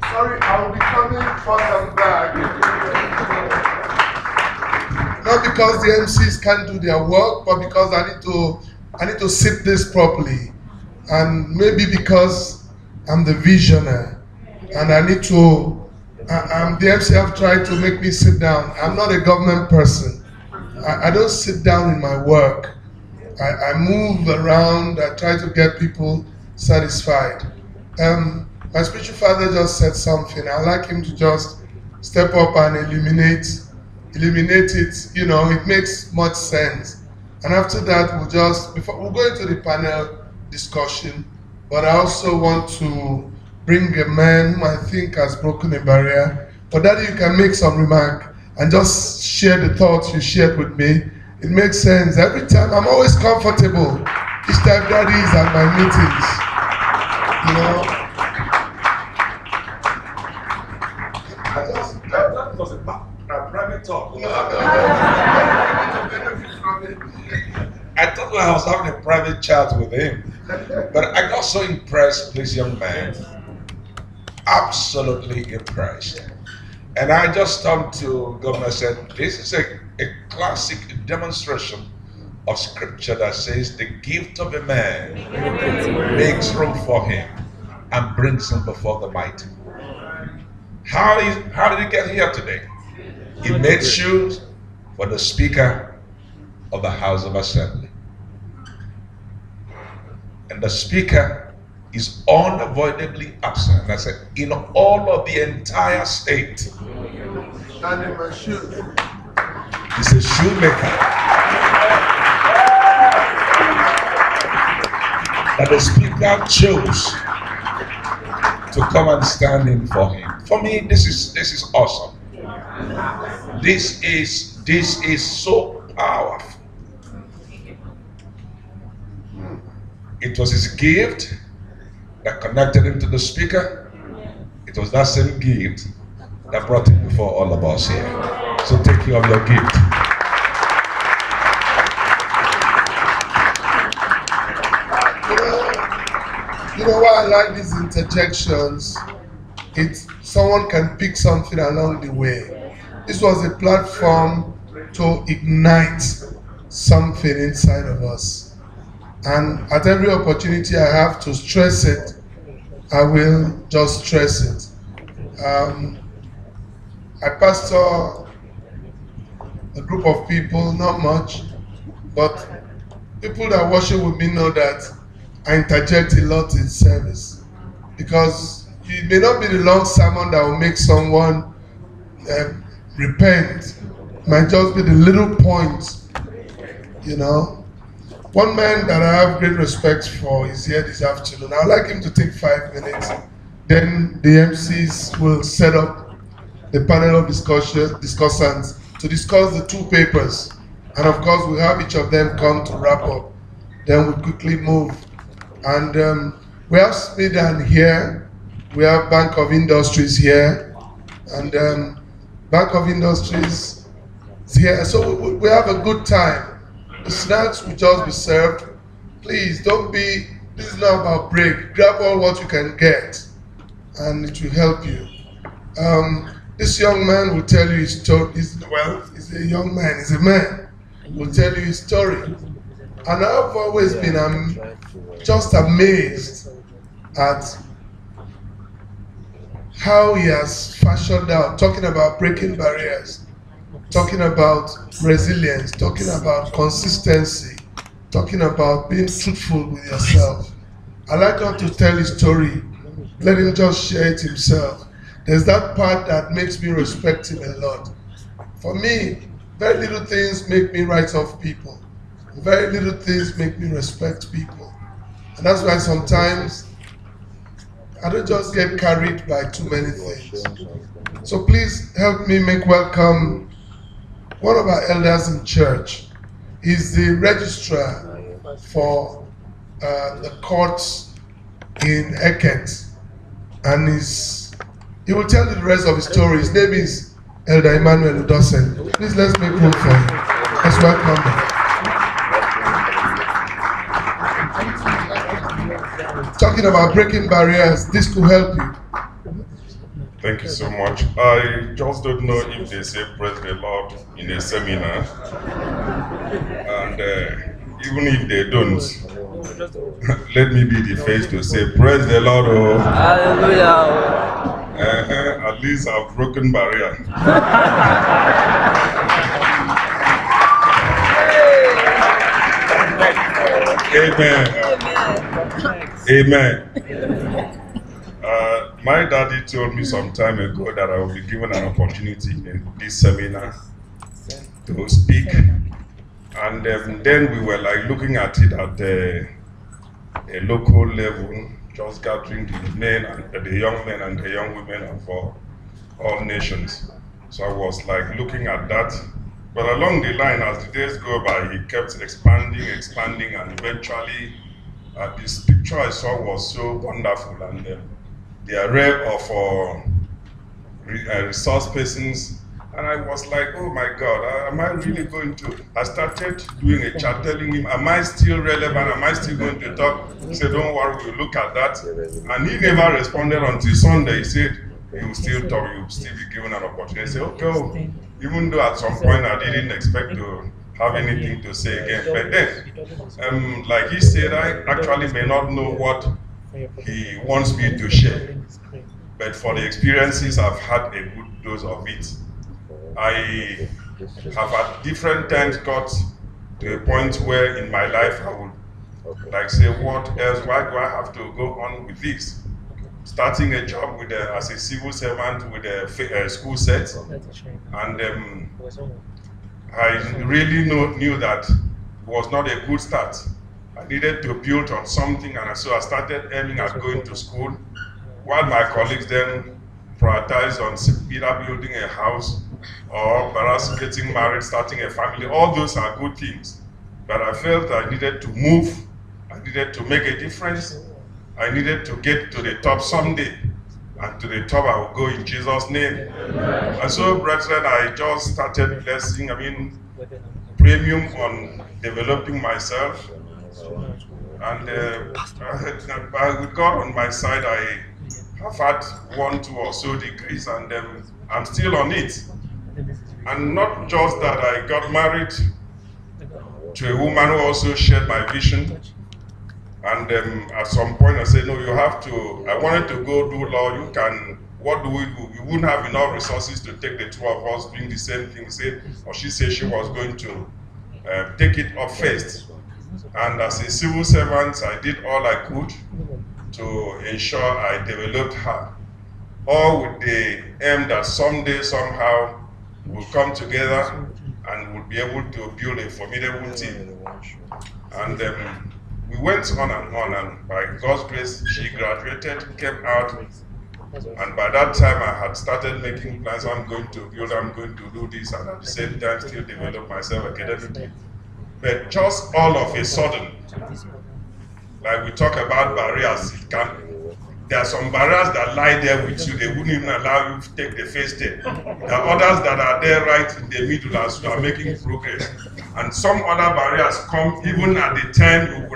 Sorry, I will be coming front and back. Not because the MCs can't do their work, but because I need to sit this properly. And maybe because I'm the visionary and I need to, the MC have tried to make me sit down. I'm not a government person. I don't sit down in my work. I move around, I try to get people satisfied. My spiritual father just said something. I'd like him to just step up and eliminate it. You know, it makes much sense. And after that, we'll go into the panel discussion. But I also want to bring a man whom I think has broken a barrier. But Daddy, you can make some remark and just share the thoughts you shared with me. It makes sense. Every time, I'm always comfortable. Each time Daddy is at my meetings, you know. That was a private talk. I thought I was having a private chat with him. But I got so impressed with this young man. Absolutely impressed. And I just turned to Governor and said, this is a classic demonstration of scripture that says the gift of a man makes room for him and brings him before the mighty. How did he get here today? He made shoes for the Speaker of the House of Assembly. And the Speaker is unavoidably absent. I said, in all of the entire state. And in my shoes. He's a shoemaker. That the Speaker chose to come and stand in for him. For me, this is awesome. This is so powerful. It was his gift that connected him to the Speaker. It was that same gift that brought him before all of us here. So take care of your gift. You know why I like these interjections? Someone can pick something along the way. This was a platform to ignite something inside of us. And at every opportunity I have to stress it, I will just stress it. I pastor a group of people, not much, but people that worship with me know that I interject a lot in service, because it may not be the long sermon that will make someone repent. It might just be the little points, you know. One man that I have great respect for is here this afternoon. I'd like him to take 5 minutes. Then the MCs will set up the panel of discussants to discuss the 2 papers. And of course, we'll have each of them come to wrap up. Then we'll quickly move. And we have Smidan here. We have Bank of Industries here. And Bank of Industries is here. So we have a good time. The snacks will just be served. Please don't be, this is not about break. Grab all what you can get and it will help you. This young man will tell you his story. He's a young man, he's a man. Will tell you his story. And I've always been just amazed at how he has fashioned out, talking about breaking barriers, talking about resilience, talking about consistency, talking about being truthful with yourself. I like him to tell his story. Let him just share it himself. There's that part that makes me respect him a lot. For me, very little things make me write off people. Very little things make me respect people. And that's why sometimes I don't just get carried by too many things. So please help me make welcome one of our elders in church. He's the registrar for the courts in Eket. And he will tell you the rest of his story. His name is Elder Emmanuel Udosen. Please let's make room for him. Let's welcome him. talking about breaking barriers. This could help you. Thank you so much. I just don't know if they say praise the Lord in a seminar. And even if they don't, let me be the face to say praise the Lord. Oh. Hallelujah. At least I've broken barrier. Amen. Amen. My daddy told me some time ago that I will be given an opportunity in this seminar to speak. And then we were like looking at it at a local level, just gathering the men and the young men and the young women of all nations. So I was like looking at that. But along the line, as the days go by, he kept expanding, and eventually this picture I saw was so wonderful. And the array of resource persons, and I was like, oh my God, am I really going to? I started doing a chat telling him, am I still relevant? Am I still going to talk? He said, don't worry, we'll look at that. And he never responded until Sunday. He said, he will still talk, you will still be given an opportunity. I said, okay, even though at some point I didn't expect to have anything to say again. But then, like he said, I actually may not know what he wants me to share. But for the experiences, I've had a good dose of it. I have at different times got to a point where in my life I would like say, what else, why do I have to go on with this? Starting a job with as a civil servant with a school set, and I really knew that it was not a good start. I needed to build on something, and so I started aiming at going to school, while my colleagues then prioritized on either building a house or perhaps getting married, starting a family. All those are good things. But I felt I needed to move, I needed to make a difference, I needed to get to the top someday. And to the top I will go in Jesus' name. And so, brethren, I just started blessing, premium on developing myself. And with God on my side, I have had 1, 2 or so degrees, and I'm still on it. And not just that, I got married to a woman who also shared my vision. And at some point I said, no, you have to, I wanted to go do law, you can, what do? We wouldn't have enough resources to take the two of us doing the same thing. She said she was going to take it up first. And as a civil servant, I did all I could to ensure I developed her. All with the aim that someday, somehow, we'll come together and we'll be able to build a formidable team. And we went on, and by God's grace, she graduated, came out, and by that time I had started making plans. I'm going to build, I'm going to do this, and at the same time still develop myself academically. But just all of a sudden, like we talk about barriers, there are some barriers that lie there with you, they wouldn't even allow you to take the first step. There are others that are there right in the middle as you are making progress. And some other barriers come even at the time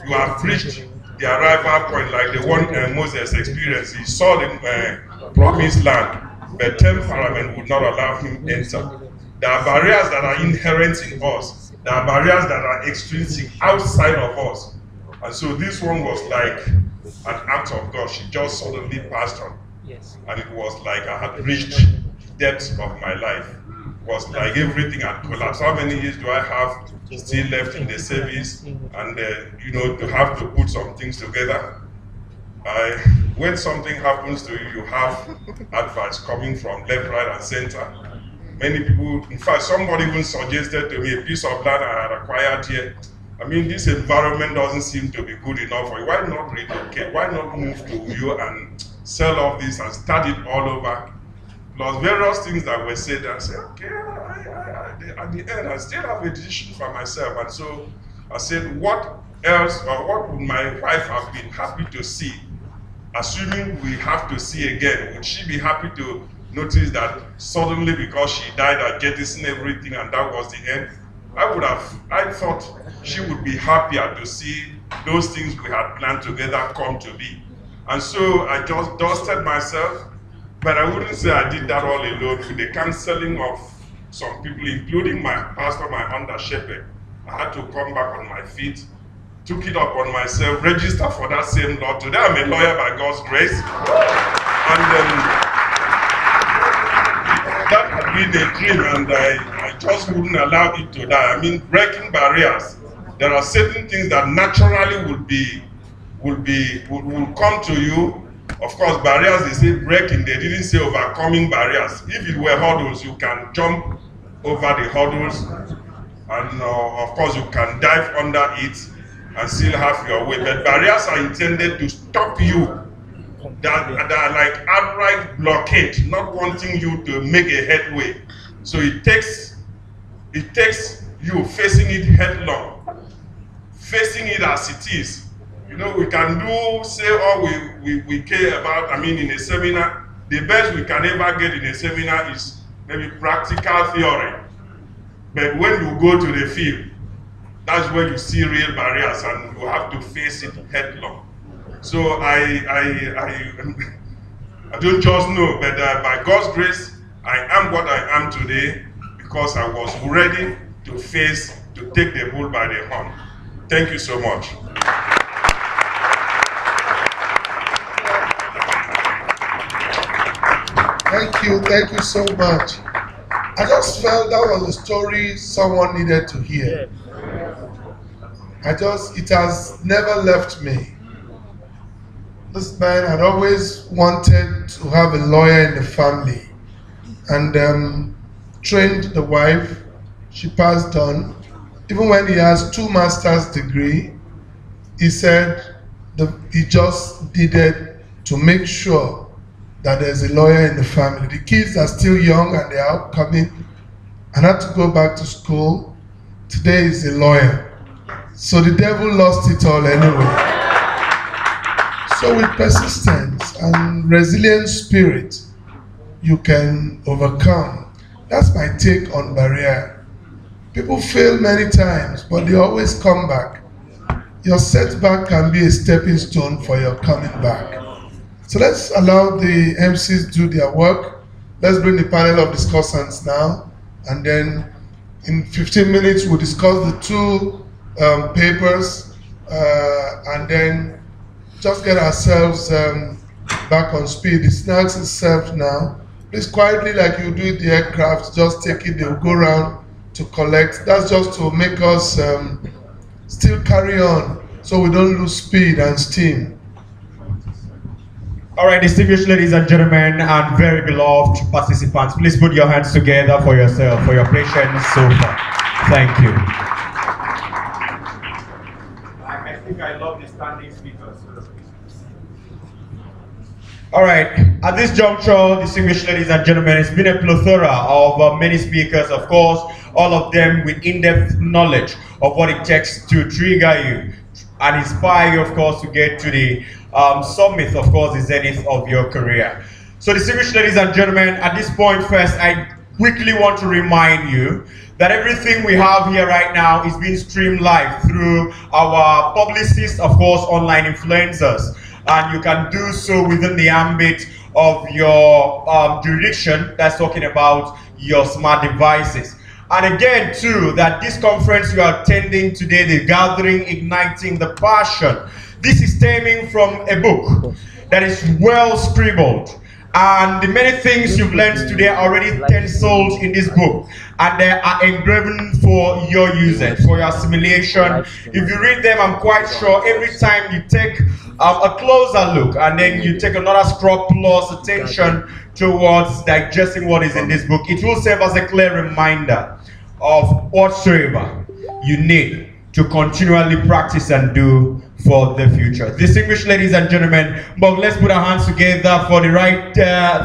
you have reached the arrival point, like the one Moses experienced. He saw the promised land, but temperament would not allow him enter. There are barriers that are inherent in us. There are barriers that are extrinsic outside of us. And so this one was like an act of God. She just suddenly passed on. Yes. And it was like I had reached the depths of my life. It was like everything had collapsed. How many years do I have still left in the service? And to have to put some things together. When something happens to you, you have advice coming from left, right, and center. Many people, in fact, somebody even suggested to me a piece of land I had acquired here. This environment doesn't seem to be good enough for you. Why not relocate? Why not move to you and sell off this and start it all over? Plus various things that were said. I said, okay, at the end, I still have a decision for myself. And so I said, what else, or what would my wife have been happy to see? Assuming we have to see again, would she be happy to notice that suddenly because she died, I jettisoned everything and that was the end? I thought she would be happier to see those things we had planned together come to be. And so I just dusted myself, but I wouldn't say I did that all alone. With the counseling of some people, including my pastor, my under shepherd, I had to come back on my feet, took it up on myself, register for that same law. Today I'm a lawyer by God's grace. And that had been a dream, and I just wouldn't allow it to die. I mean, breaking barriers. There are certain things that naturally will come to you. Of course, barriers, they say breaking, they didn't say overcoming barriers. If it were hurdles, you can jump over the hurdles, and of course you can dive under it and still have your way. But barriers are intended to stop you, that are like outright blockade, not wanting you to make a headway. So it takes you facing it headlong, facing it as it is. You know, we can say all we care about. I mean, in a seminar, the best we can ever get in a seminar is maybe practical theory. But when you go to the field, that's where you see real barriers, and you have to face it headlong. So I don't just know, but by God's grace, I am what I am today because I was ready to take the bull by the horn. Thank you so much. Thank you so much. I just felt that was a story someone needed to hear. It has never left me. This man had always wanted to have a lawyer in the family, and trained the wife. She passed on. Even when he has 2 master's degree, he said he just needed to make sure that there's a lawyer in the family. The kids are still young and they are upcoming, and had to go back to school. Today is a lawyer. So the devil lost it all anyway. So with persistence and resilient spirit, you can overcome. That's my take on barrier. People fail many times, but they always come back. Your setback can be a stepping stone for your coming back. So let's allow the MCs do their work. Let's bring the panel of discussants now. And then in 15 minutes, we'll discuss the 2 papers. And then just get ourselves back on speed. The snacks is served now. Please quietly, like you do with the aircraft, just take it, they'll go around to collect. That's just to make us still carry on so we don't lose speed and steam. All right, distinguished ladies and gentlemen, and very beloved participants, please put your hands together for yourself, for your patience so far. Thank you. I think I love the standing speakers. All right, at this juncture, distinguished ladies and gentlemen, it's been a plethora of many speakers, of course, all of them with in-depth knowledge of what it takes to trigger you and inspire you, of course, to get to the summit, of course, the zenith of your career. So distinguished ladies and gentlemen, at this point first, I quickly want to remind you that everything we have here right now is being streamed live through our publicists, of course, online influencers. And you can do so within the ambit of your jurisdiction, that's talking about your smart devices. And again, too, that this conference you are attending today, the Gathering Igniting the Passion, this is stemming from a book that is well scribbled. And the many things you've learned today are already stenciled in this book. And they are engraven for your usage, for your assimilation. If you read them, I'm quite sure every time you take a closer look and then you take another scrupulous attention towards digesting what is in this book, it will serve as a clear reminder of whatsoever you need to continually practice and do for the future. Distinguished ladies and gentlemen, but let's put our hands together for the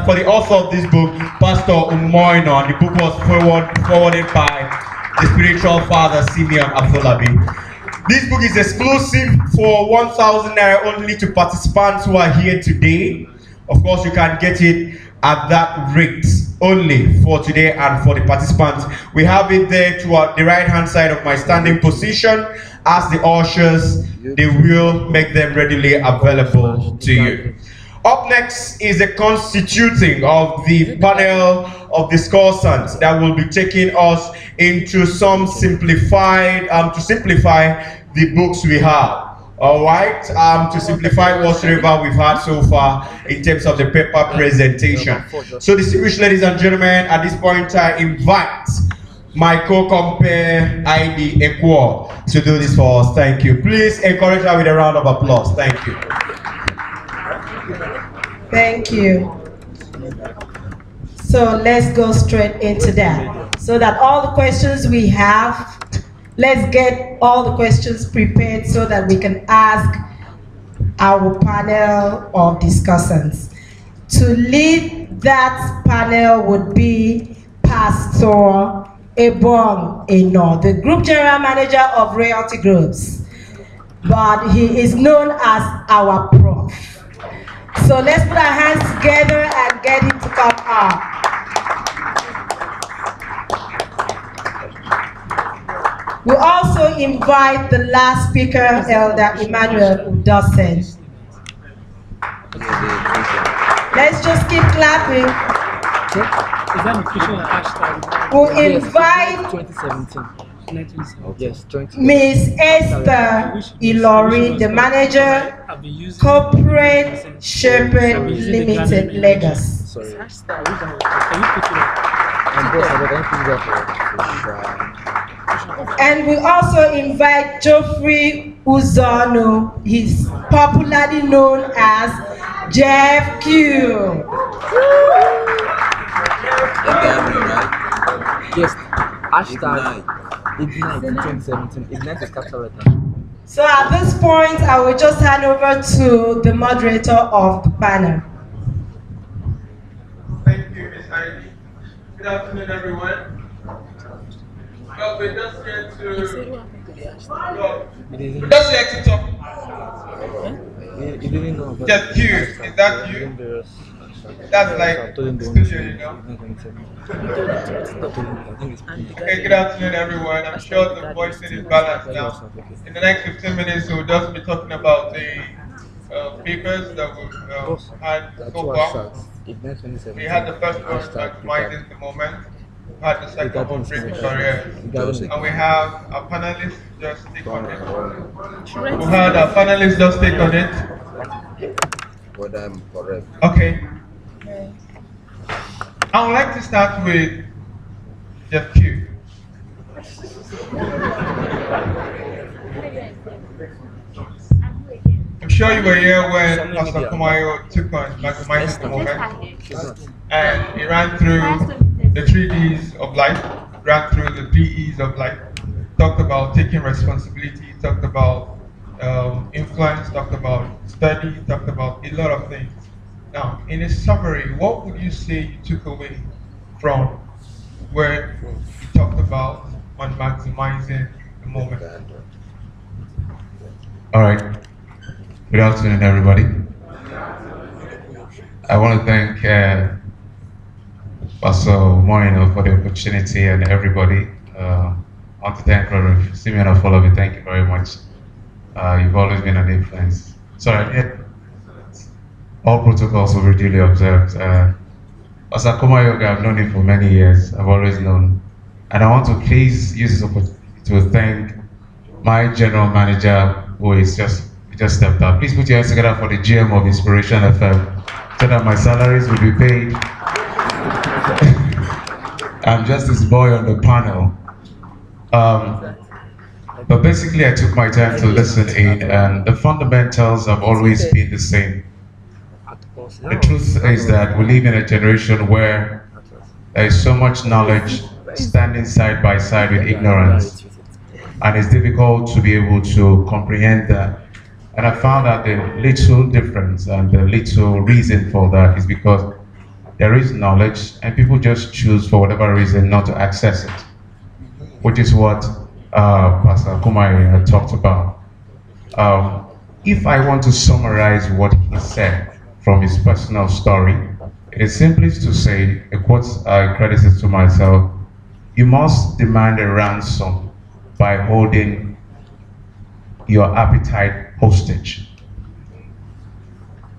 for the author of this book, Pastor Umoino. The book was forwarded by the spiritual father Simeon Afolabi. This book is exclusive for 1,000 naira only to participants who are here today. Of course, you can get it at that rate only for today and for the participants. We have it there to the right hand side of my standing position, ask the ushers, they will make them readily available to you. Up next is the constituting of the panel of discussants that will be taking us into some simplified, to simplify the books we have. All right, to simplify whatsoever we've had so far in terms of the paper presentation. So distinguished ladies and gentlemen, at this point I invite my co-compare ID Equo to do this for us. Thank you. Please encourage her with a round of applause. Thank you. Thank you. So let's go straight into that. So that all the questions we have, let's get all the questions prepared so that we can ask our panel of discussants. To lead that panel would be Pastor Ebong Eno, the Group General Manager of Royalty Groups, but he is known as our prof. So let's put our hands together and get him to come up. We also invite the last speaker, Elder Emmanuel Udose. Let's just keep clapping. We'll invite 2017. Yes, Ms. Esther Ilori, the manager, Corporate Shepherd Limited, Lagos. Sorry. And we also invite Geoffrey Uzono. He's popularly known as Jeff Q. Yes, hashtag Ignite 2017. Ignite is capital letter. So at this point, I will just hand over to the moderator of the panel. Thank you, Ms. Heidi. Good afternoon, everyone. Well, we're just here to talk. You didn't know about Jeff Q, is that you? That's like studio, you know. Okay, good afternoon, everyone. I'm sure the voice is balanced now. In the next 15 minutes, we'll just be talking about the papers that we've had so far. We had the first one, maximizing the moment. We had the second one, breaking careers. And we have our panelists just take on it. We had our panelists just take on it. Whether I'm correct. Okay. I would like to start with Jeff Q. I'm sure you were here when Pastor Kumayo took on maximizing the moment, and he ran through the 3Ds of life, ran through the PEs of life, talked about taking responsibility, talked about influence, talked about study, talked about a lot of things. Now, in a summary, what would you say you took away from where you talked about on maximizing the moment? All right. Good afternoon, everybody. I want to thank Pastor Moreno for the opportunity and everybody. I want to thank Reverend Simeon Afolabi. Thank you very much. You've always been an influence. Sorry, all protocols will be duly observed. Pastor Kumayoga, I've known him for many years. I've always known. And I want to please use this opportunity to thank my general manager, who is just stepped up. Please put your hands together for the GM of Inspiration FM, so that my salaries will be paid. I'm just this boy on the panel. But basically, I took my time to listen in, and the fundamentals have always been the same. The truth is that we live in a generation where there is so much knowledge standing side by side with ignorance, and it's difficult to be able to comprehend that. And I found that the little difference and the little reason for that is because there is knowledge and people just choose for whatever reason not to access it, which is what Pastor Kumari had talked about. If I want to summarize what he said from his personal story, it is simply to say, a quote I credit it to myself: you must demand a ransom by holding your appetite hostage.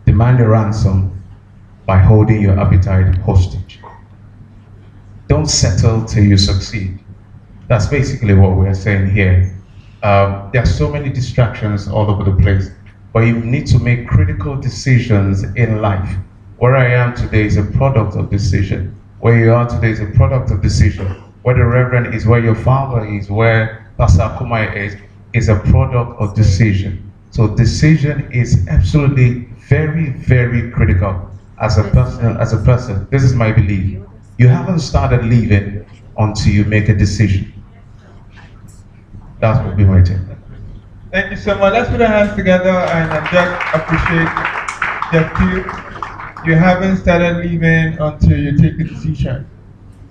Demand a ransom by holding your appetite hostage. Don't settle till you succeed. That's basically what we're saying here. There are so many distractions all over the place, but you need to make critical decisions in life. Where I am today is a product of decision. Where you are today is a product of decision. Where the Reverend is, where your father is, where Pastor Akumai is a product of decision. So decision is absolutely very, very critical as a person. This is my belief. You haven't started living until you make a decision. That would be my take. Thank you so much. Let's put our hands together and just appreciate Jeff Q. You haven't started living until you take a decision.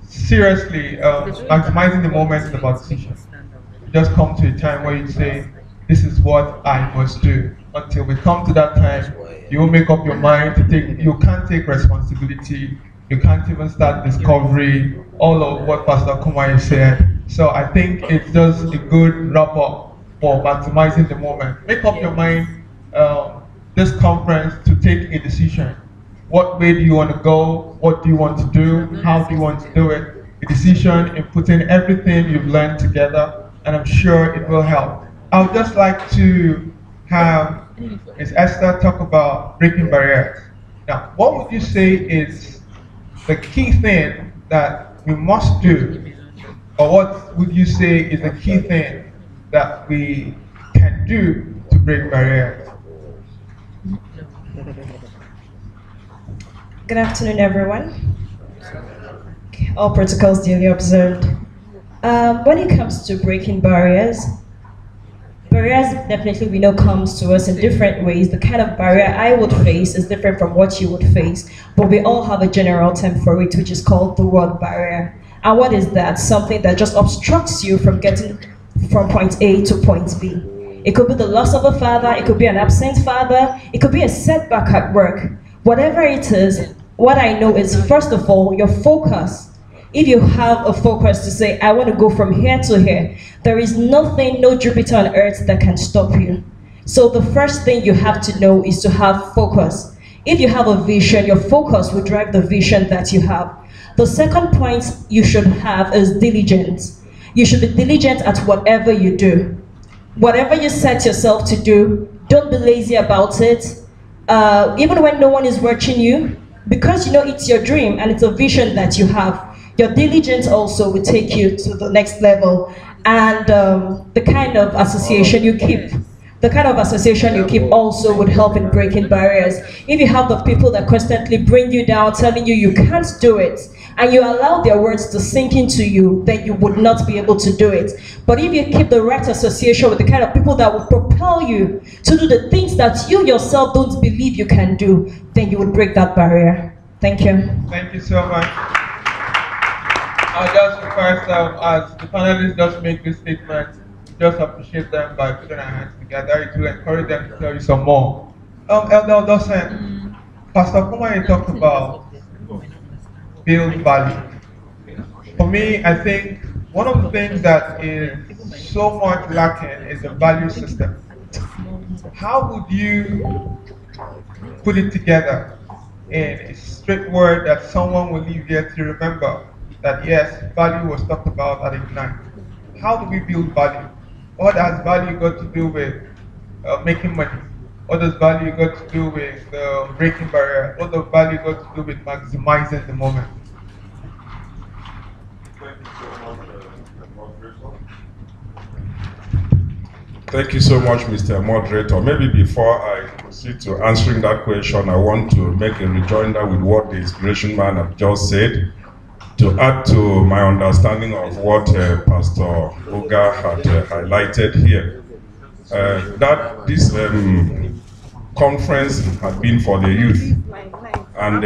Seriously, maximizing the moment is about decision. You just come to a time where you say, this is what I must do. Until we come to that time, you will make up your mind to take, you can't take responsibility, you can't even start discovery, all of what Pastor Kumai said. So I think it's just a good wrap-up for maximizing the moment. Make up your mind this conference to take a decision. What way do you want to go? What do you want to do? How do you want to do it? A decision in putting everything you've learned together, and I'm sure it will help. I would just like to have Ms. Esther talk about breaking barriers. Now, what would you say is the key thing that we must do, or what would you say is the key thing that we can do to break barriers? Good afternoon, everyone. All protocols duly observed. When it comes to breaking barriers definitely we know comes to us in different ways. The kind of barrier I would face is different from what you would face, but we all have a general term for it, which is called the word barrier. And what is that? Something that just obstructs you from getting from point A to point B. It could be the loss of a father, it could be an absent father, it could be a setback at work. Whatever it is, what I know is, first of all, your focus. If you have a focus to say, I want to go from here to here, there is nothing, no Jupiter on earth that can stop you. So the first thing you have to know is to have focus. If you have a vision, your focus will drive the vision that you have. The second point you should have is diligence. You should be diligent at whatever you do. Whatever you set yourself to do, don't be lazy about it. Even when no one is watching you, because you know it's your dream and it's a vision that you have, your diligence also will take you to the next level. And the kind of association you keep, also would help in breaking barriers. If you have the people that constantly bring you down, telling you you can't do it, and you allow their words to sink into you, then you would not be able to do it. But if you keep the right association with the kind of people that will propel you to do the things that you yourself don't believe you can do, then you would break that barrier. Thank you. Thank you so much. I'll just request as the panelists just make this statement, just appreciate them by putting our hands together. It will encourage them to tell you some more. Elder Dawson, Pastor Kumai talked about build value. For me, I think one of the things that is so much lacking is a value system. How would you put it together in a straight word that someone will leave here to remember that yes, value was talked about at Ignite? How do we build value? What has value got to do with making money? What does value got to do with breaking barriers? What does value got to do with maximizing the moment? Thank you so much, Mr. Moderator. Maybe before I proceed to answering that question, I want to make a rejoinder with what the inspiration man have just said, to add to my understanding of what Pastor Oga had highlighted here. That this conference had been for the youth. And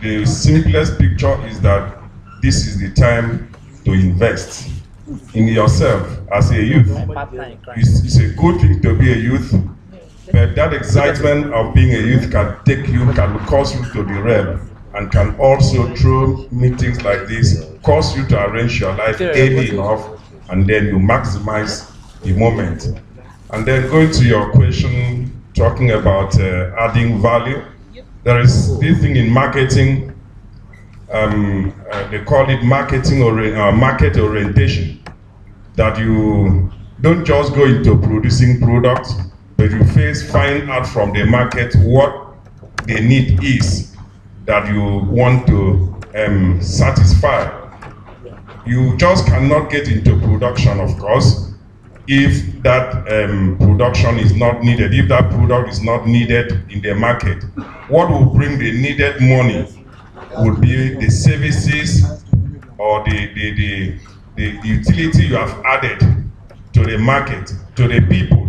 the simplest picture is that this is the time to invest in yourself as a youth. It's a good thing to be a youth, but that excitement of being a youth can cause you to derail, and can also, through meetings like this, cause you to arrange your life early enough, and then you maximize the moment. And then going to your question, talking about adding value, there is this thing in marketing, they call it market orientation, that you don't just go into producing products, but you first find out from the market what the need is that you want to satisfy. You just cannot get into production, of course, if that production is not needed, if that product is not needed in the market. What will bring the needed money would be the services or the utility you have added to the market, to the people.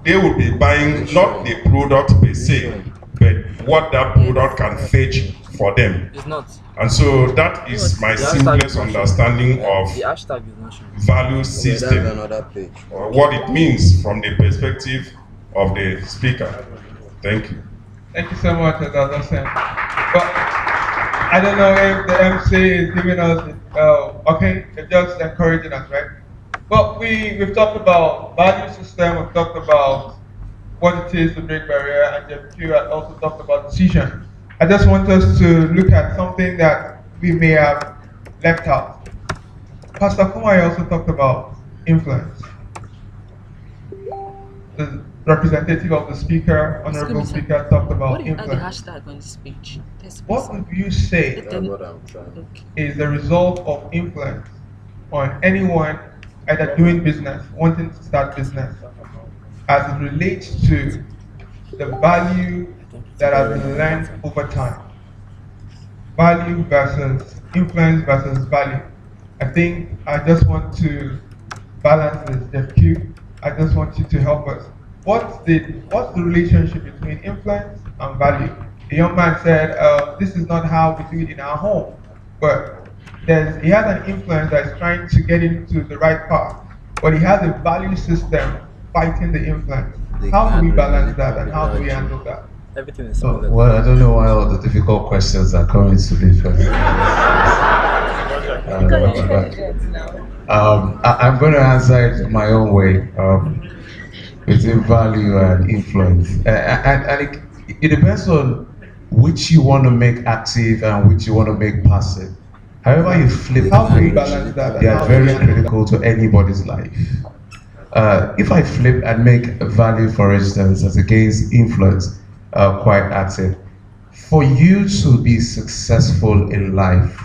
They will be buying not the product per se, but what that product can fetch for them. It's not. And so that is my simplest understanding of value system, or what it means from the perspective of the speaker. Thank you. Thank you so much, Adolescent. But I don't know if the MC is giving us, okay, it's just encouraging us, right? But we've talked about value system, we've talked about what it is to break barrier, and Jeff Q had also talked about decision. I just want us to look at something that we may have left out. Pastor Kumai also talked about influence. The representative of the speaker, honorable speaker, talked about influence. What is the hashtag on the speech? What would you say is the result of influence on anyone either doing business, wanting to start business, as it relates to the value that has been learned over time? Value versus influence versus value. I think I just want to balance this, Jeff Q. I just want you to help us. What's the relationship between influence and value? The young man said, this is not how we do it in our home, but he has an influence that's trying to get him to the right path, but he has a value system fighting the influence. How do we balance that, and how do we handle that? Everything is well, I don't know why all the difficult questions are coming to me first. I'm going to answer it my own way, between value and influence. And it depends on which you want to make active and which you want to make passive. However you flip the page, they are very critical to anybody's life. If I flip and make value, for instance, as against influence, quite active, for you to be successful in life,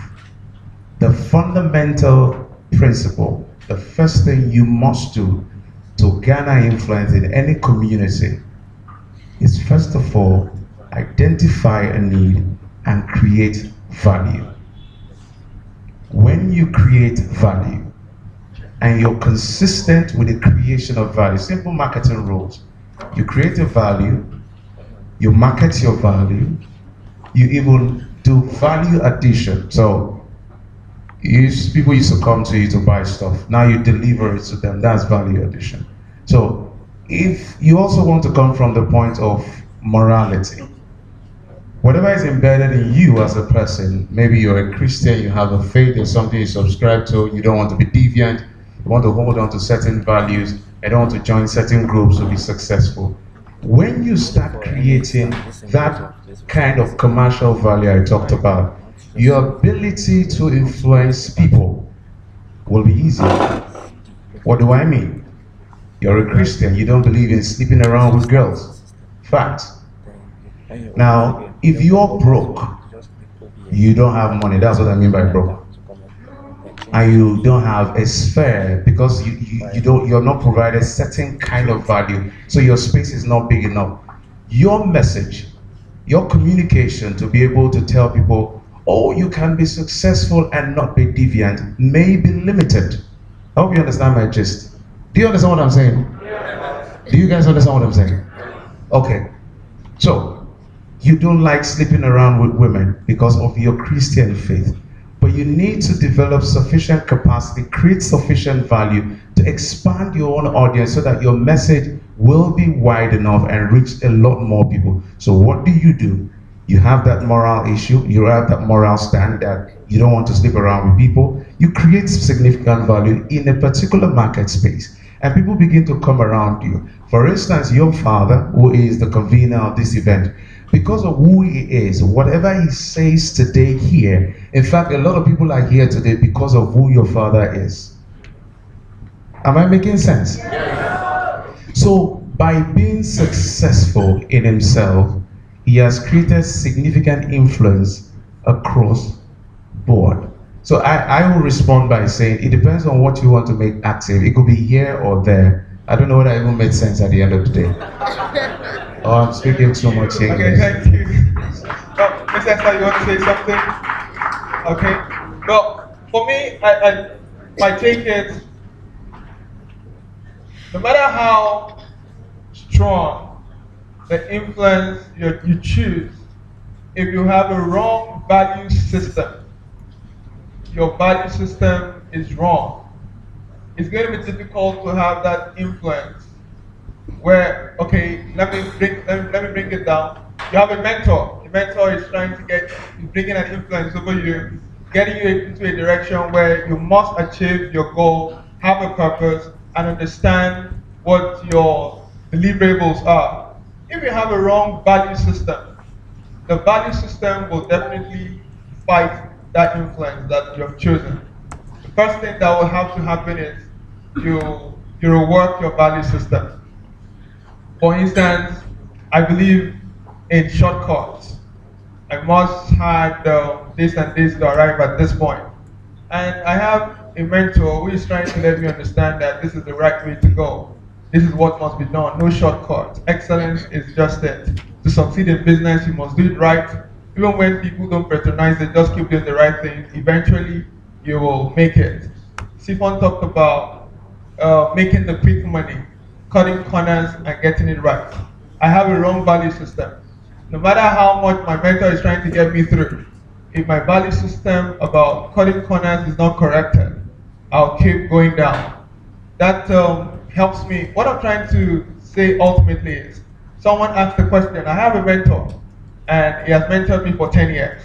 the fundamental principle, the first thing you must do to garner influence in any community is, first of all, identify a need and create value. When you create value and you're consistent with the creation of value, simple marketing rules, you create a value, you market your value, you even do value addition. So people used to come to you to buy stuff. Now you deliver it to them. That's value addition. So if you also want to come from the point of morality, whatever is embedded in you as a person, maybe you're a Christian, you have a faith, there's something you subscribe to, you don't want to be deviant, you want to hold on to certain values, you don't want to join certain groups to be successful. When you start creating that kind of commercial value I talked about, your ability to influence people will be easier. What do I mean? You're a Christian, you don't believe in sleeping around with girls. Fact. Now, if you're broke, you don't have money, that's what I mean by broke. And you don't have a sphere because you're not provided certain kind of value, so your space is not big enough. Your message, your communication to be able to tell people, oh, you can be successful and not be deviant, may be limited. I hope you understand my gist. Do you understand what I'm saying? Do you guys understand what I'm saying? Okay. So, you don't like sleeping around with women because of your Christian faith. But you need to develop sufficient capacity, create sufficient value to expand your own audience so that your message will be wide enough and reach a lot more people. So what do? You have that moral issue, you have that moral stand that you don't want to sleep around with people. You create significant value in a particular market space and people begin to come around you. For instance, your father, who is the convener of this event, because of who he is, whatever he says today here, in fact, a lot of people are here today because of who your father is. Am I making sense? So, by being successful in himself, he has created significant influence across board. So I will respond by saying, it depends on what you want to make active. It could be here or there. I don't know whether I even made sense at the end of the day. Oh, I'm speaking too much English. Okay, thank you. No, Ms. Esther, you want to say something? Okay. Well, for me, my take is, no matter how strong the influence you choose, if you have a wrong value system, your value system is wrong, it's going to be difficult to have that influence where, okay, let me bring it down. You have a mentor. The mentor is trying to bringing an influence over you, getting you into a direction where you must achieve your goal, have a purpose, and understand what your deliverables are. If you have a wrong value system, the value system will definitely fight that influence that you have chosen. The first thing that will have to happen is you rework your value system. For instance, I believe in shortcuts. I must have this and this to arrive at this point. And I have a mentor who is trying to let me understand that this is the right way to go. This is what must be done, no shortcuts. Excellence is just it. To succeed in business, you must do it right. Even when people don't patronize it, just keep doing the right thing. Eventually, you will make it. Sifon talked about making the quick money, cutting corners and getting it right. I have a wrong value system. No matter how much my mentor is trying to get me through, if my value system about cutting corners is not corrected, I'll keep going down. That helps me. What I'm trying to say ultimately is, someone asked the question, I have a mentor, and he has mentored me for 10 years.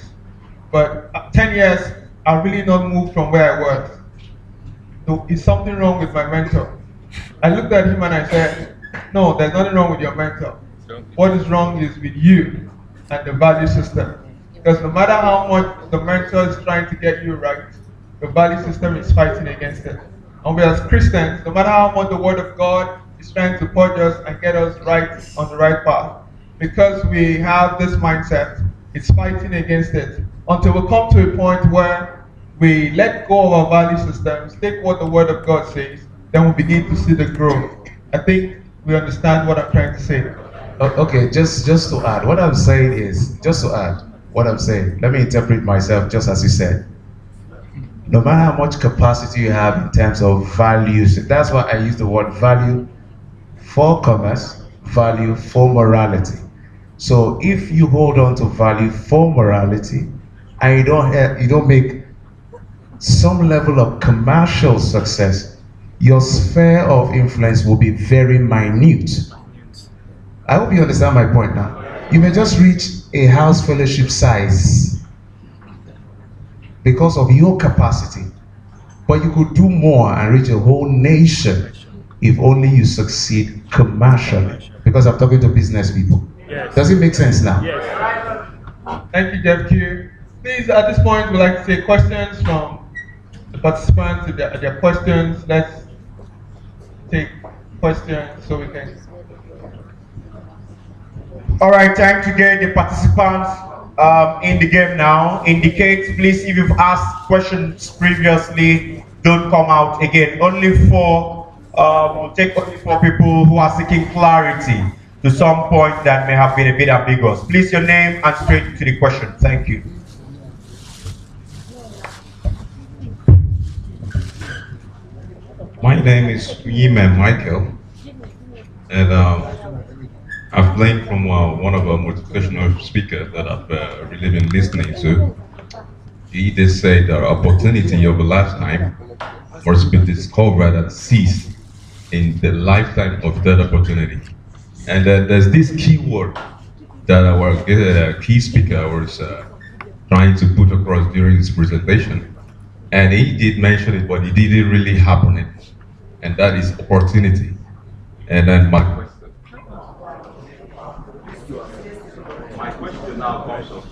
But 10 years, I really not moved from where I was. So is something wrong with my mentor? I looked at him and I said, no, there's nothing wrong with your mentor. What is wrong is with you and the value system. Because no matter how much the mentor is trying to get you right, the value system is fighting against it. And we as Christians, no matter how much the Word of God is trying to purge us and get us right on the right path, because we have this mindset, it's fighting against it. Until we come to a point where we let go of our value systems, take what the Word of God says, then we begin to see the growth. I think we understand what I'm trying to say. Okay, just to add, what I'm saying is, let me interpret myself just as you said. No matter how much capacity you have in terms of values, that's why I use the word value for commerce, value for morality. So if you hold on to value for morality and you don't make some level of commercial success, your sphere of influence will be very minute. I hope you understand my point now. You may just reach a house fellowship size because of your capacity, but you could do more and reach a whole nation if only you succeed commercially. Because I'm talking to business people. Yes. Does it make sense now? Yes. Thank you, Jeff Q. Please, at this point, we'd like to take questions from the participants. If there are questions, let's take questions so we can. All right, time to get the participants in the game now. Indicate, please, if you've asked questions previously, don't come out again. Only four, we'll take only 4 people who are seeking clarity to some point that may have been a bit ambiguous. Please, your name and straight to the question. Thank you. My name is Yeman Michael, and I've learned from one of our motivational speakers that I've really been listening to. He did say that opportunity of a lifetime must be discovered and seized in the lifetime of that opportunity. And then there's this key word that our key speaker was trying to put across during his presentation. And he did mention it, but it didn't really happen. And that is opportunity. And then my question My question now comes up.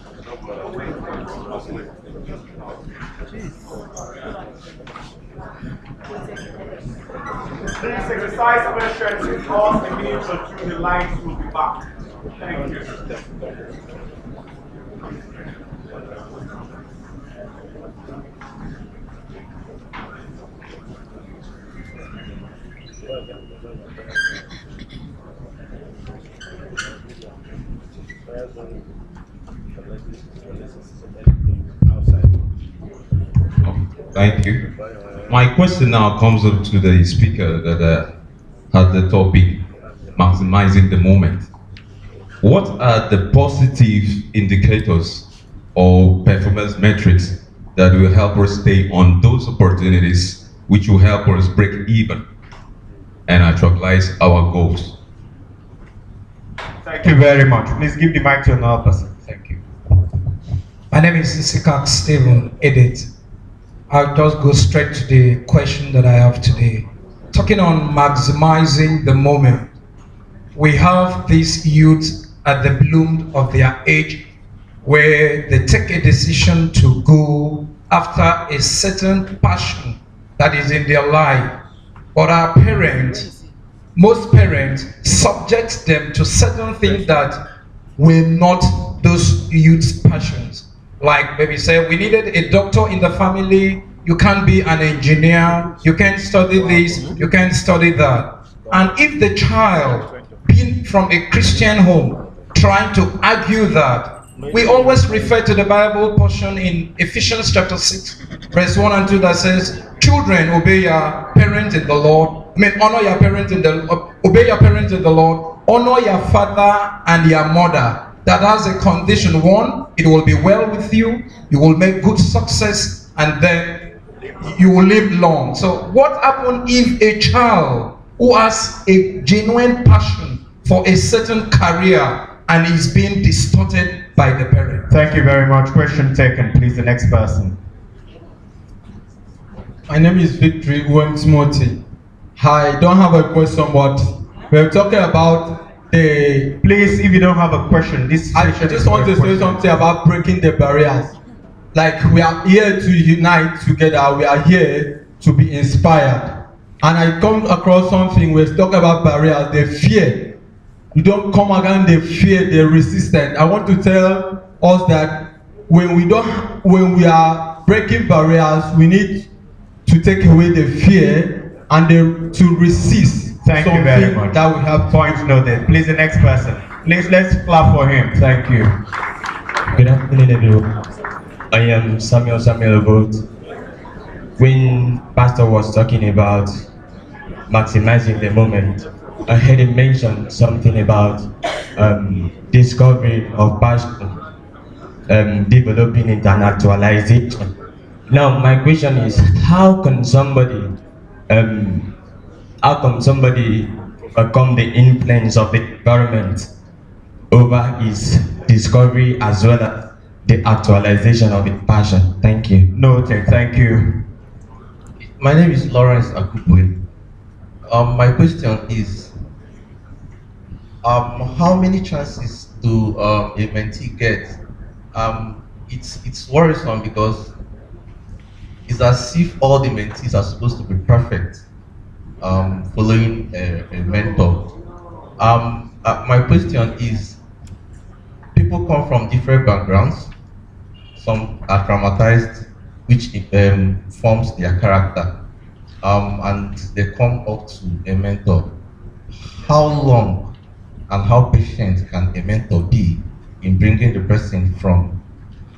Please exercise questions because the minutes or through the lines will be back. Thank you. Thank you. My question now comes up to the speaker that had the topic, maximizing the moment. What are the positive indicators or performance metrics that will help us stay on those opportunities which will help us break even and actualize our goals? Thank you very much. Please give the mic to another person. Thank you. My name is Isikak Stephen Edit. I'll just go straight to the question that I have today. Talking on maximizing the moment, we have these youth at the bloom of their age where they take a decision to go after a certain passion that is in their life. But our parents, most parents, subject them to certain things that were not those youth's passions. Like maybe say, we needed a doctor in the family, you can't be an engineer, you can't study this, you can't study that. And if the child, being from a Christian home, trying to argue that, we always refer to the Bible portion in Ephesians chapter 6, verse 1 and 2 that says, children, obey your parents in the Lord. Honor your parents in the obey your parents in the Lord. Honor your father and your mother. That has a condition. One, it will be well with you. You will make good success, and then you will live long. So, what happens if a child who has a genuine passion for a certain career and is being distorted by the parent? Thank you very much. Question taken. Please, the next person. My name is Victory Timothy. I don't have a question, but we're talking about the... Please, if you don't have a question, I just want to say something about breaking the barriers. Like, we are here to unite together. We are here to be inspired. And I come across something where it's talking about barriers, the fear. You don't come against the fear, the resistance. I want to tell us that when we are breaking barriers, we need to take away the fear and to resist. Thank you very much. That we have points noted. Please, the next person. Please, let's clap for him. Thank you. Good afternoon, everyone. I am Samuel Gold. When Pastor was talking about maximizing the moment, I heard him mention something about discovery of passion, developing it and actualization. Now, my question is, how can somebody overcome the influence of the environment over his discovery as well as the actualization of his passion? Thank you. Noted. Thank you. My name is Lawrence Akubwe. My question is, how many chances do a mentee get? It's worrisome because it's as if all the mentees are supposed to be perfect, following a mentor. My question is, people come from different backgrounds. Some are traumatized, which forms their character, and they come up to a mentor. How long and how patient can a mentor be in bringing the person from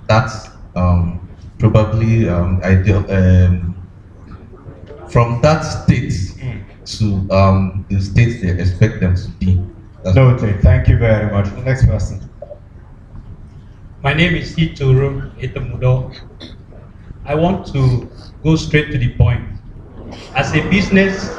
that probably ideal from that state to the state they expect them to be? Noted. Thank you very much. The next person. My name is Ituru Itamudo. I want to go straight to the point. As a business,